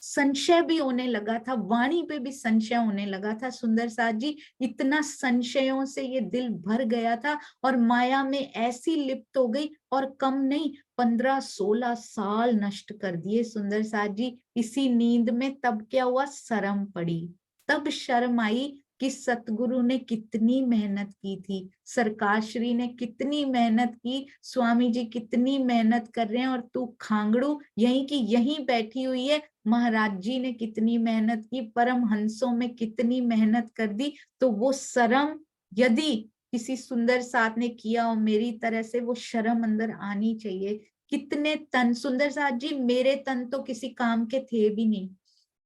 Speaker 1: संशय भी होने लगा था, वाणी पे भी संशय होने लगा था सुंदर साथ जी। इतना संशयों से ये दिल भर गया था और माया में ऐसी लिप्त हो गई, और कम नहीं 15-16 साल नष्ट कर दिए सुंदर साथ जी इसी नींद में। तब क्या हुआ, शर्म पड़ी, तब शर्म आई कि सतगुरु ने कितनी मेहनत की थी, सरकार श्री ने कितनी मेहनत की, स्वामी जी कितनी मेहनत कर रहे हैं, और तू खांगड़ू यहीं की यहीं बैठी हुई है। महाराज जी ने कितनी मेहनत की, परमहंसों में कितनी मेहनत कर दी। तो वो शर्म यदि किसी सुंदर साथ ने किया हो मेरी तरह से, वो शर्म अंदर आनी चाहिए। कितने तन सुंदर साथ जी, मेरे तन तो किसी काम के थे भी नहीं,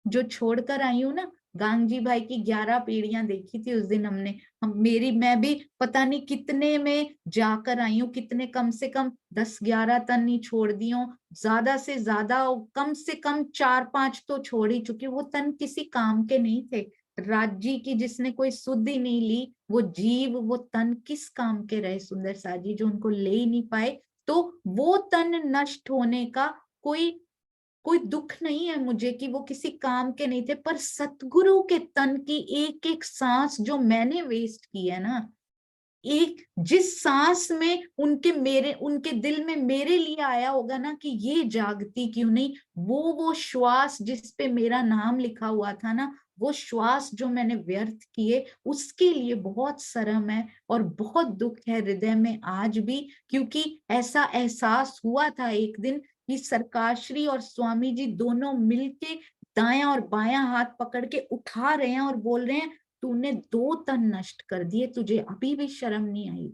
Speaker 1: जो छोड़कर आई हूँ ना। गांगजी भाई की 11 पीढ़ियां देखी थी उस दिन हमने, मैं भी पता नहीं कितने में जाकर आई हूँ, कितने कम से कम 10-11 तन ही छोड़ दी हूँ, ज्यादा से ज्यादा कम से कम 4-5 तो छोड़ ही चुकी। वो तन किसी काम के नहीं थे। राज्य की जिसने कोई सुध ही नहीं ली, वो जीव वो तन किस काम के रहे सुंदर साजी, जो उनको ले ही नहीं पाए। तो वो तन नष्ट होने का कोई कोई दुख नहीं है मुझे कि वो किसी काम के नहीं थे, पर सतगुरु के तन की एक एक सांस जो मैंने वेस्ट की है ना, एक जिस सांस में उनके दिल में मेरे लिए आया होगा ना कि ये जागती क्यों नहीं, वो श्वास जिस पे मेरा नाम लिखा हुआ था ना, वो श्वास जो मैंने व्यर्थ किए, उसके लिए बहुत शर्म है और बहुत दुख है हृदय में आज भी। क्योंकि ऐसा एहसास हुआ था एक दिन कि सरकारश्री और स्वामी जी दोनों मिलके दायां और बायां हाथ पकड़ के उठा रहे हैं और बोल रहे हैं, तूने 2 तन नष्ट कर दिए, तुझे अभी भी शर्म नहीं आई।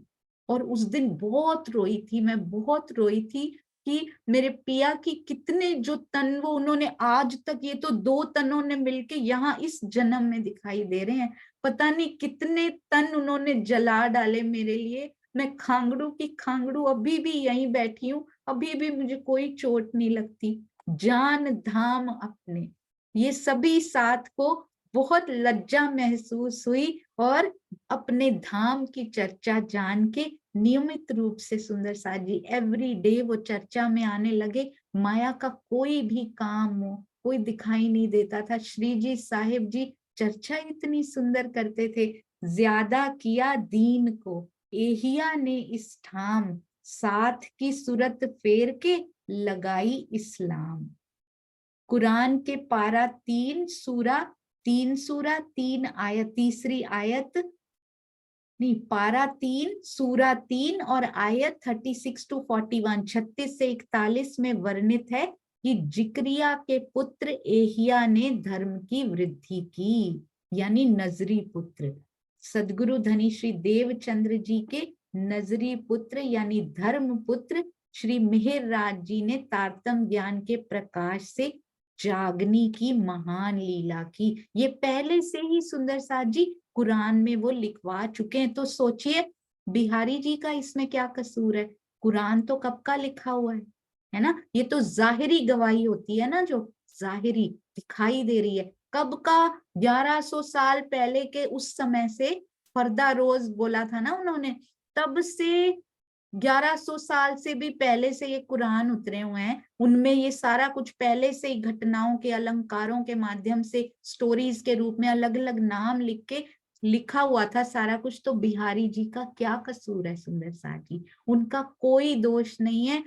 Speaker 1: और उस दिन बहुत रोई थी मैं, बहुत रोई थी कि मेरे पिया की कितने जो तन वो उन्होंने आज तक, ये तो 2 तनों ने मिलके यहाँ इस जन्म में दिखाई दे रहे हैं, पता नहीं कितने तन उन्होंने जला डाले मेरे लिए। मैं खांगड़ू की खांगड़ू अभी भी यहीं बैठी हूँ, अभी भी मुझे कोई चोट नहीं लगती। जान धाम अपने, ये सभी साथ को बहुत लज्जा महसूस हुई, और अपने धाम की चर्चा जान के नियमित रूप से सुंदर साथ जी एवरी डे वो चर्चा में आने लगे। माया का कोई भी काम हो, कोई दिखाई नहीं देता था। श्री जी साहिब जी चर्चा इतनी सुंदर करते थे, ज्यादा किया दीन को एहिया ने इस ठाम, साथ की सूरत फेर के लगाई इस्लाम। कुरान के पारा 3 आयत, तीसरी आयत नहीं, पारा 3 सूरा 3 और आयत 36 to 41, 36 से 41 में वर्णित है कि जिक्रिया के पुत्र एहिया ने धर्म की वृद्धि की, यानी नजरी पुत्र सदगुरु धनी श्री देवचंद्र जी के नजरी पुत्र यानी धर्म पुत्र श्री मिहिर राज जी ने तारतम ज्ञान के प्रकाश से जागनी की महान लीला की। ये पहले से ही सुंदर साथ जी कुरान में वो लिखवा चुके हैं। तो सोचिए बिहारी जी का इसमें क्या कसूर है, कुरान तो कब का लिखा हुआ है ना। ये तो जाहिरी गवाही होती है ना, जो जाहिरी दिखाई दे रही है। कब का, 1100 साल पहले के उस समय से, फरदा रोज बोला था ना उन्होंने, तब से 1100 साल से भी पहले से ये कुरान उतरे हुए हैं। उनमें ये सारा कुछ पहले से ही घटनाओं के अलंकारों के माध्यम से स्टोरीज के रूप में अलग अलग नाम लिख के लिखा हुआ था सारा कुछ। तो बिहारी जी का क्या कसूर है सुंदर साथ जी, उनका कोई दोष नहीं है।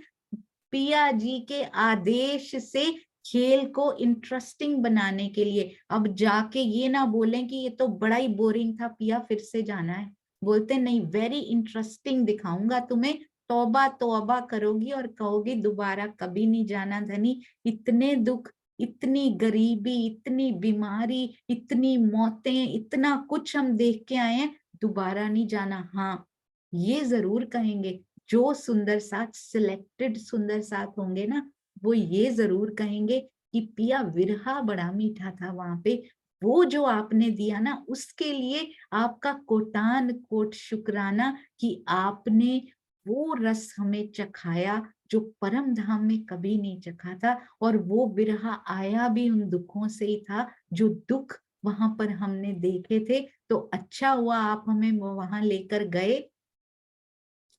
Speaker 1: पिया जी के आदेश से खेल को इंटरेस्टिंग बनाने के लिए, अब जाके ये ना बोलें कि ये तो बड़ा ही बोरिंग था पिया, फिर से जाना है। बोलते नहीं, वेरी इंटरेस्टिंग दिखाऊंगा तुम्हें, तौबा तौबा करोगी और कहोगी दोबारा कभी नहीं जाना धनी। इतने दुख इतनी गरीबी, इतनी बीमारी, इतनी मौतें, इतना कुछ हम देख के आए हैं, दोबारा नहीं जाना। हाँ, ये जरूर कहेंगे, जो सुंदर साथ, सिलेक्टेड सुंदर साथ होंगे ना, वो ये जरूर कहेंगे कि पिया विरहा बड़ा मीठा था वहां पे, वो जो आपने दिया ना, उसके लिए आपका कोटान कोट शुक्राना कि आपने वो रस हमें चखाया जो परम धाम में कभी नहीं चखा था। और वो विरहा आया भी उन दुखों से ही था, जो दुख वहां पर हमने देखे थे। तो अच्छा हुआ आप हमें वहां लेकर गए,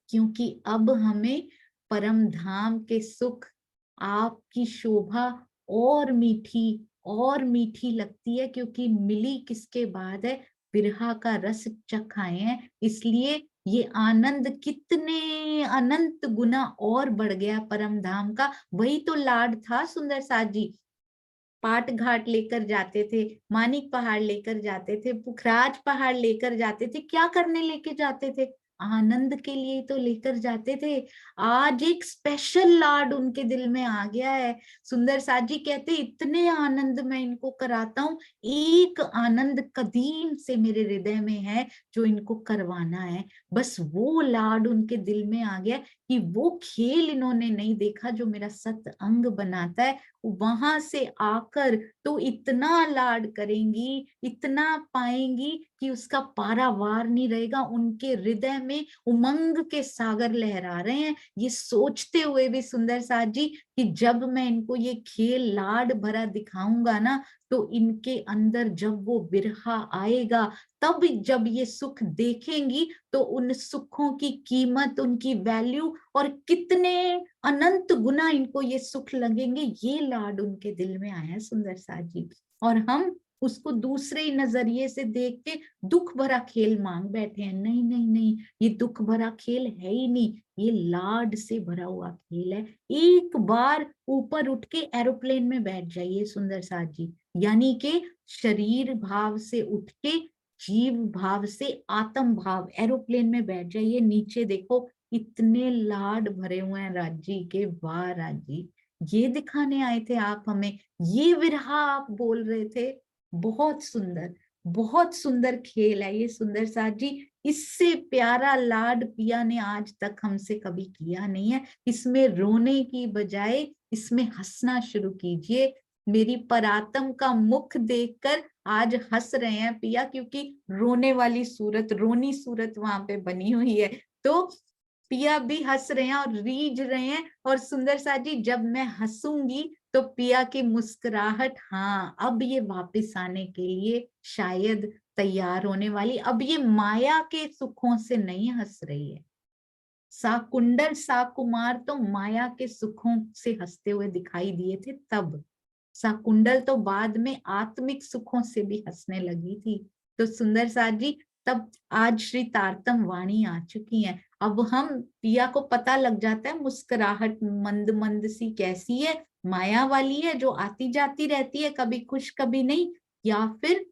Speaker 1: क्योंकि अब हमें परम धाम के सुख, आपकी शोभा और मीठी लगती है, क्योंकि मिली किसके बाद है, बिरहा का रस चखाए हैं। इसलिए ये आनंद कितने अनंत गुना और बढ़ गया परम धाम का। वही तो लाड था सुंदर साथ जी। पाट घाट लेकर जाते थे, मानिक पहाड़ लेकर जाते थे, पुखराज पहाड़ लेकर जाते थे, क्या करने लेके जाते थे, आनंद के लिए तो लेकर जाते थे। आज एक स्पेशल लाड उनके दिल में आ गया है। सुंदर साथ जी कहते, इतने आनंद मैं इनको कराता हूँ, एक आनंद कदीम से मेरे हृदय में है जो इनको करवाना है। बस वो लाड उनके दिल में आ गया कि वो खेल इन्होंने नहीं देखा जो मेरा सत अंग बनाता है। वहां से आकर तो इतना लाड करेंगी, इतना पाएंगी कि उसका पारावार नहीं रहेगा। उनके हृदय में उमंग के सागर लहरा रहे हैं, ये सोचते हुए भी सुंदर साथ जी कि जब मैं इनको ये खेल लाड भरा दिखाऊंगा ना, तो इनके अंदर जब वो बिरहा आएगा, तब जब ये सुख देखेंगी, तो उन सुखों की कीमत, उनकी वैल्यू और कितने अनंत गुना इनको ये सुख लगेंगे, ये लाड उनके दिल में आया सुंदर साथ जी। और हम उसको दूसरे ही नजरिए से देख के दुख भरा खेल मांग बैठे हैं। नहीं नहीं नहीं, ये दुख भरा खेल है ही नहीं, ये लाड से भरा हुआ खेल है। एक बार ऊपर उठ के एरोप्लेन में बैठ जाइए सुंदर साथ जी, यानी के शरीर भाव से उठ के जीव भाव से आत्म भाव, एरोप्लेन में बैठ जाइए, नीचे देखो इतने लाड भरे हुए हैं राजी के। वाह राजी, ये दिखाने आए थे आप हमें, ये विरहा आप बोल रहे थे। बहुत सुंदर खेल है ये सुंदर साथ जी। इससे प्यारा लाड पिया ने आज तक हमसे कभी किया नहीं है। इसमें रोने की बजाय इसमें हंसना शुरू कीजिए। मेरी परातम का मुख देखकर आज हंस रहे हैं पिया, क्योंकि रोने वाली सूरत, रोनी सूरत वहां पे बनी हुई है। तो पिया भी हंस रहे हैं और रीझ रहे हैं। और सुंदर साथ जी, जब मैं हंसूंगी तो पिया की मुस्कुराहट, हाँ, अब ये वापस आने के लिए शायद तैयार होने वाली। अब ये माया के सुखों से नहीं हंस रही है। साकुंडल साकुमार तो माया के सुखों से हंसते हुए दिखाई दिए थे तब, साकुंडल तो बाद में आत्मिक सुखों से भी हंसने लगी थी। तो सुंदर साथ जी, तब आज श्री तारतम वाणी आ चुकी है। अब हम, पिया को पता लग जाता है मुस्कुराहट मंद मंद सी कैसी है, माया वाली है जो आती जाती रहती है, कभी खुश कभी नहीं, या फिर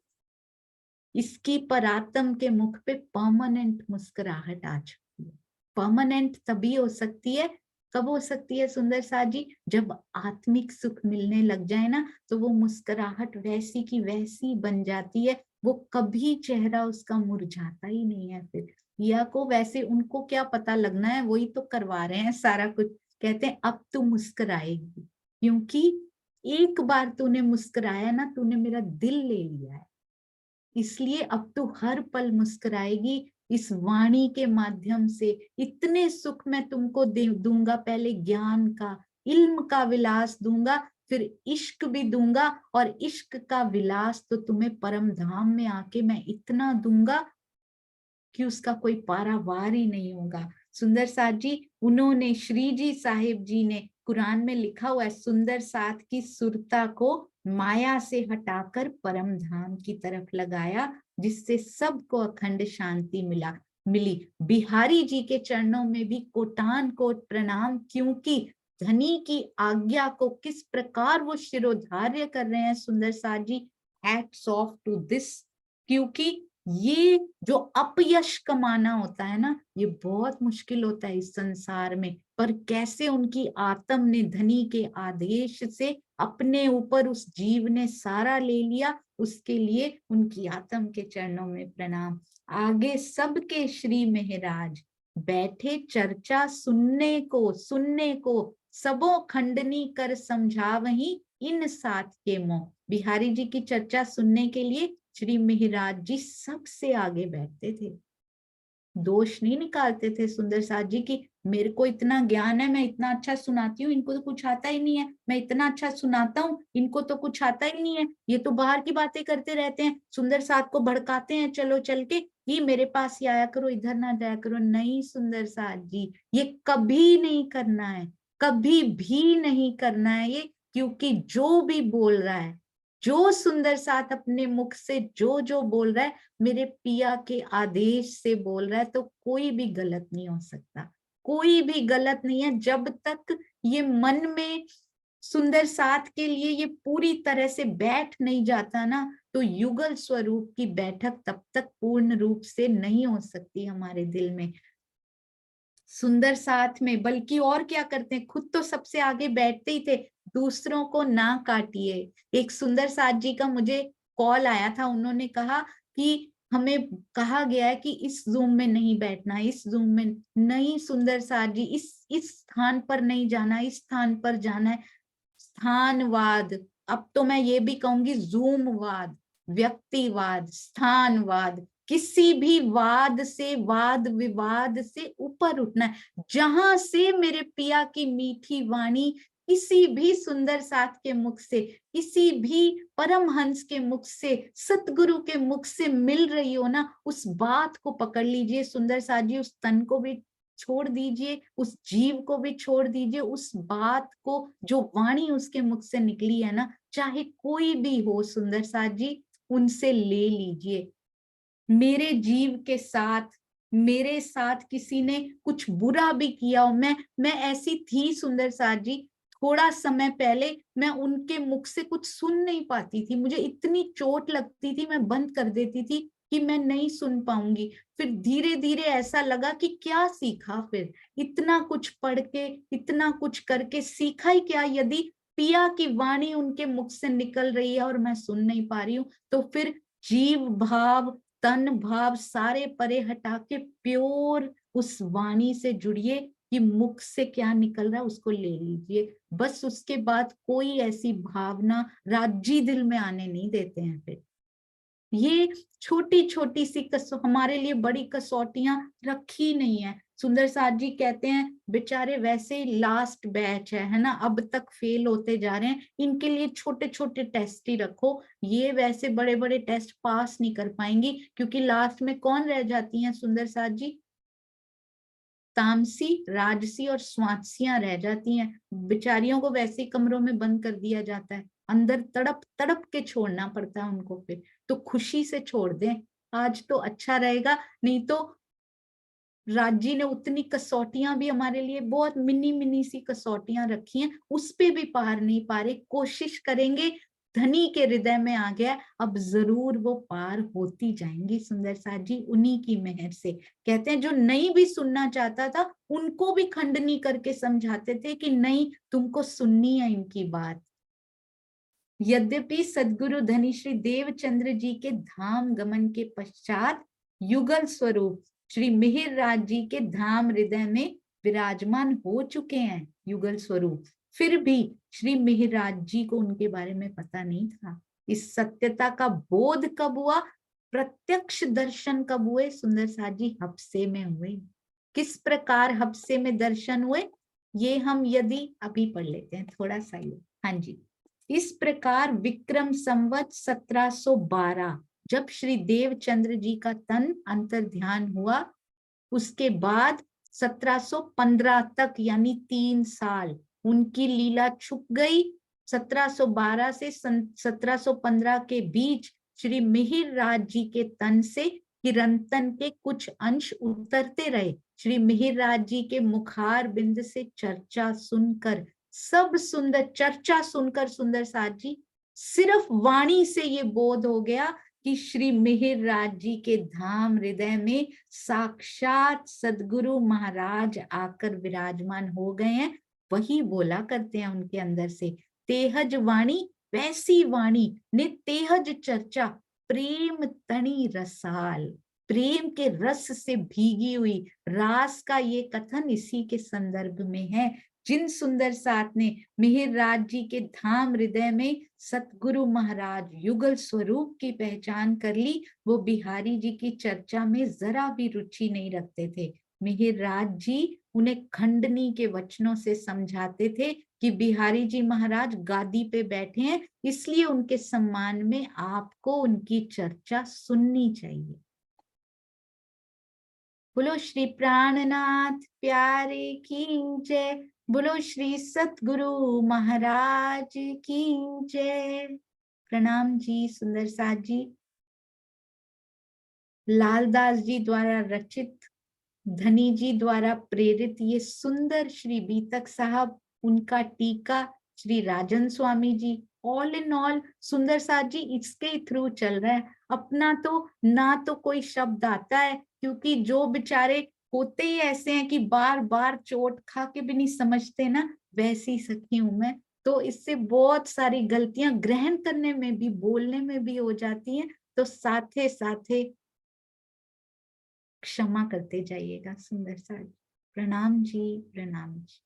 Speaker 1: इसकी परातम के मुख पे परमानेंट मुस्कुराहट आ चुकी है। परमानेंट तभी हो सकती है, कब हो सकती है सुंदर साथ जी, जब आत्मिक सुख मिलने लग जाए ना, तो वो मुस्कुराहट वैसी की वैसी बन जाती है। वो कभी चेहरा उसका मुरझाता ही नहीं है। फिर पिया को वैसे, उनको क्या पता लगना है, वही तो करवा रहे हैं सारा कुछ। कहते हैं अब तू मुस्कुराएगी, क्योंकि एक बार तूने मुस्कुराया ना, तूने मेरा दिल ले लिया है, इसलिए अब तो हर पल मुस्कुराएगी। इस वाणी के माध्यम से इतने सुख मैं तुमको दे दूंगा, पहले ज्ञान का, इल्म का विलास दूंगा, फिर इश्क भी दूंगा, और इश्क का विलास तो तुम्हें परम धाम में आके मैं इतना दूंगा कि उसका कोई पारावार ही नहीं होगा। सुंदर साथ जी, उन्होंने, श्री जी साहिब जी ने, कुरान में लिखा हुआ है, सुंदर साथ की सुरता को माया से हटाकर परम धाम की तरफ लगाया, जिससे सबको अखंड शांति मिली। बिहारी जी के चरणों में भी कोटान कोट प्रणाम, क्योंकि धनी की आज्ञा को किस प्रकार वो शिरोधार्य कर रहे हैं सुंदर साथ जी। हैट्स ऑफ टू दिस, क्योंकि ये जो अपयश कमाना होता है ना, ये बहुत मुश्किल होता है इस संसार में। पर कैसे उनकी आत्म ने धनी के आदेश से अपने ऊपर उस जीव ने सारा ले लिया, उसके लिए उनकी आत्म के चरणों में प्रणाम। आगे सबके श्री महराज बैठे चर्चा सुनने को सबो खंडनी कर समझावहीं इन साथ के मोह। बिहारी जी की चर्चा सुनने के लिए श्री महराज जी सबसे आगे बैठते थे, दोष नहीं निकालते थे सुंदर साथ जी की मेरे को इतना ज्ञान है, मैं इतना अच्छा सुनाती हूँ, इनको तो कुछ आता ही नहीं है, मैं इतना अच्छा सुनाता हूँ, इनको तो कुछ आता ही नहीं है, ये तो बाहर की बातें करते रहते हैं, सुंदर साथ को भड़काते हैं चलो चल के कि मेरे पास ही आया करो, इधर ना जाया करो। नहीं सुंदर साथ जी, ये कभी नहीं करना है, कभी भी नहीं करना है ये, क्योंकि जो भी बोल रहा है, जो सुंदर साथ अपने मुख से जो जो बोल रहा है मेरे पिया के आदेश से बोल रहा है, तो कोई भी गलत नहीं हो सकता, कोई भी गलत नहीं है। जब तक ये मन में सुंदर साथ के लिए ये पूरी तरह से बैठ नहीं जाता ना, तो युगल स्वरूप की बैठक तब तक पूर्ण रूप से नहीं हो सकती हमारे दिल में। सुंदर साथ में बल्कि और क्या करते हैं, खुद तो सबसे आगे बैठते ही थे, दूसरों को ना काटिए। एक सुंदर साथ जी का मुझे कॉल आया था, उन्होंने कहा कि हमें कहा गया है कि इस जूम में नहीं बैठना, इस जूम में नहीं सुंदर साथ जी, इस स्थान पर नहीं जाना, इस स्थान पर जाना है। स्थानवाद, अब तो मैं ये भी कहूंगी जूमवाद, व्यक्तिवाद, स्थानवाद, किसी भी वाद से, वाद विवाद से ऊपर उठना है। जहां से मेरे पिया की मीठी वाणी किसी भी सुंदर साथ के मुख से, किसी भी परमहंस के मुख से, सतगुरु के मुख से मिल रही हो ना, उस बात को पकड़ लीजिए सुंदर साथ जी, उस तन को भी छोड़ दीजिए, उस जीव को भी छोड़ दीजिए, उस बात को जो वाणी उसके मुख से निकली है ना, चाहे कोई भी हो सुंदर साथ जी, उनसे ले लीजिए। मेरे जीव के साथ, मेरे साथ किसी ने कुछ बुरा भी किया हो, मैं ऐसी थी सुंदर साथ जी, थोड़ा समय पहले मैं उनके मुख से कुछ सुन नहीं पाती थी, मुझे इतनी चोट लगती थी, मैं बंद कर देती थी कि मैं नहीं सुन पाऊंगी। फिर धीरे धीरे ऐसा लगा कि क्या सीखा, फिर इतना कुछ पढ़ के, इतना कुछ करके सीखा ही क्या, यदि पिया की वाणी उनके मुख से निकल रही है और मैं सुन नहीं पा रही हूँ, तो फिर जीव भाव, तन भाव सारे परे हटा के प्योर उस वाणी से जुड़िए कि मुख से क्या निकल रहा है उसको ले लीजिए। बस उसके बाद कोई ऐसी भावना राज्य दिल में आने नहीं देते हैं। फिर ये छोटी छोटी सी हमारे लिए बड़ी कसौटियां रखी नहीं है। सुंदर साथ जी कहते हैं बेचारे वैसे ही लास्ट बैच है ना, अब तक फेल होते जा रहे हैं, इनके लिए छोटे छोटे टेस्ट ही रखो, ये वैसे बड़े बड़े टेस्ट पास नहीं कर पाएंगी, क्योंकि लास्ट में कौन रह जाती हैं सुंदर साथ जी, तामसी, राजसी और स्वात्सियां रह जाती हैं। बेचारियों को वैसे ही कमरों में बंद कर दिया जाता है, अंदर तड़प तड़प के छोड़ना पड़ता है उनको। फिर तो खुशी से छोड़ दें, आज तो अच्छा रहेगा, नहीं तो राज्य ने उतनी कसौटियां भी हमारे लिए बहुत मिनी मिनी सी कसौटियां रखी हैं, उस पे भी पार नहीं पा रहे। कोशिश करेंगे, धनी के हृदय में आ गया, अब जरूर वो पार होती जाएंगी सुंदर साथ जी, उन्हीं की मेहर से। कहते हैं जो नहीं भी सुनना चाहता था उनको भी खंडनी करके समझाते थे कि नहीं, तुमको सुननी है इनकी बात। यद्यपि सदगुरु धनी श्री देवचंद्र जी के धाम गमन के पश्चात युगल स्वरूप श्री मिहिर राज जी के धाम हृदय में विराजमान हो चुके हैं युगल स्वरूप, फिर भी श्री मिहिर राज जी को उनके बारे में पता नहीं था। इस सत्यता का बोध कब हुआ, प्रत्यक्ष दर्शन कब हुए सुंदर साथ जी, हफ्से में हुए। किस प्रकार हफ्से में दर्शन हुए, ये हम यदि अभी पढ़ लेते हैं थोड़ा सा ही। हाँ जी, इस प्रकार विक्रम संवत 1712 जब श्री देवचंद्र जी का तन अंतर ध्यान हुआ, उसके बाद 1715 तक यानी 3 साल उनकी लीला छुप गई। 1712 से 1715 के बीच श्री मिहिर राज जी के तन से किरंतन के कुछ अंश उतरते रहे। श्री मिहिर राज जी के मुखार बिंद से चर्चा सुनकर, सब सुंदर चर्चा सुनकर सुंदर साथ जी, सिर्फ वाणी से ये बोध हो गया कि श्री मिहिर राज जी के धाम हृदय में साक्षात सदगुरु महाराज आकर विराजमान हो गए हैं, वही बोला करते हैं उनके अंदर से, तेहज वाणी वैसी वाणी ने तेहज चर्चा प्रेम तणी रसाल। प्रेम के रस से भीगी हुई रास का ये कथन इसी के संदर्भ में है। जिन सुंदर साथ ने मिहिर राज जी के धाम हृदय में सतगुरु महाराज युगल स्वरूप की पहचान कर ली, वो बिहारी जी की चर्चा में जरा भी रुचि नहीं रखते थे। मिहिर राज जी उन्हें खंडनी के वचनों से समझाते थे कि बिहारी जी महाराज गादी पे बैठे हैं, इसलिए उनके सम्मान में आपको उनकी चर्चा सुननी चाहिए। बोलो श्री प्राणनाथ प्यारे की जय, बोलो श्री सतगुरु महाराज की जय। प्रणाम जी सुंदर साथ जी। लालदास जी द्वारा रचित, धनी जी द्वारा प्रेरित ये सुंदर श्री बीतक साहब, उनका टीका श्री राजन Swami ji, all in all सुंदर साथ जी इसके थ्रू चल रहा है। अपना तो ना तो कोई शब्द आता है, क्योंकि जो बेचारे होते ही ऐसे हैं कि बार बार चोट खा के भी नहीं समझते ना, वैसी सखी हूं मैं। तो इससे बहुत सारी गलतियां ग्रहण करने में भी, बोलने में भी हो जाती हैं, तो साथे साथे क्षमा करते जाइएगा सुंदर साथ। प्रणाम जी, प्रणाम जी।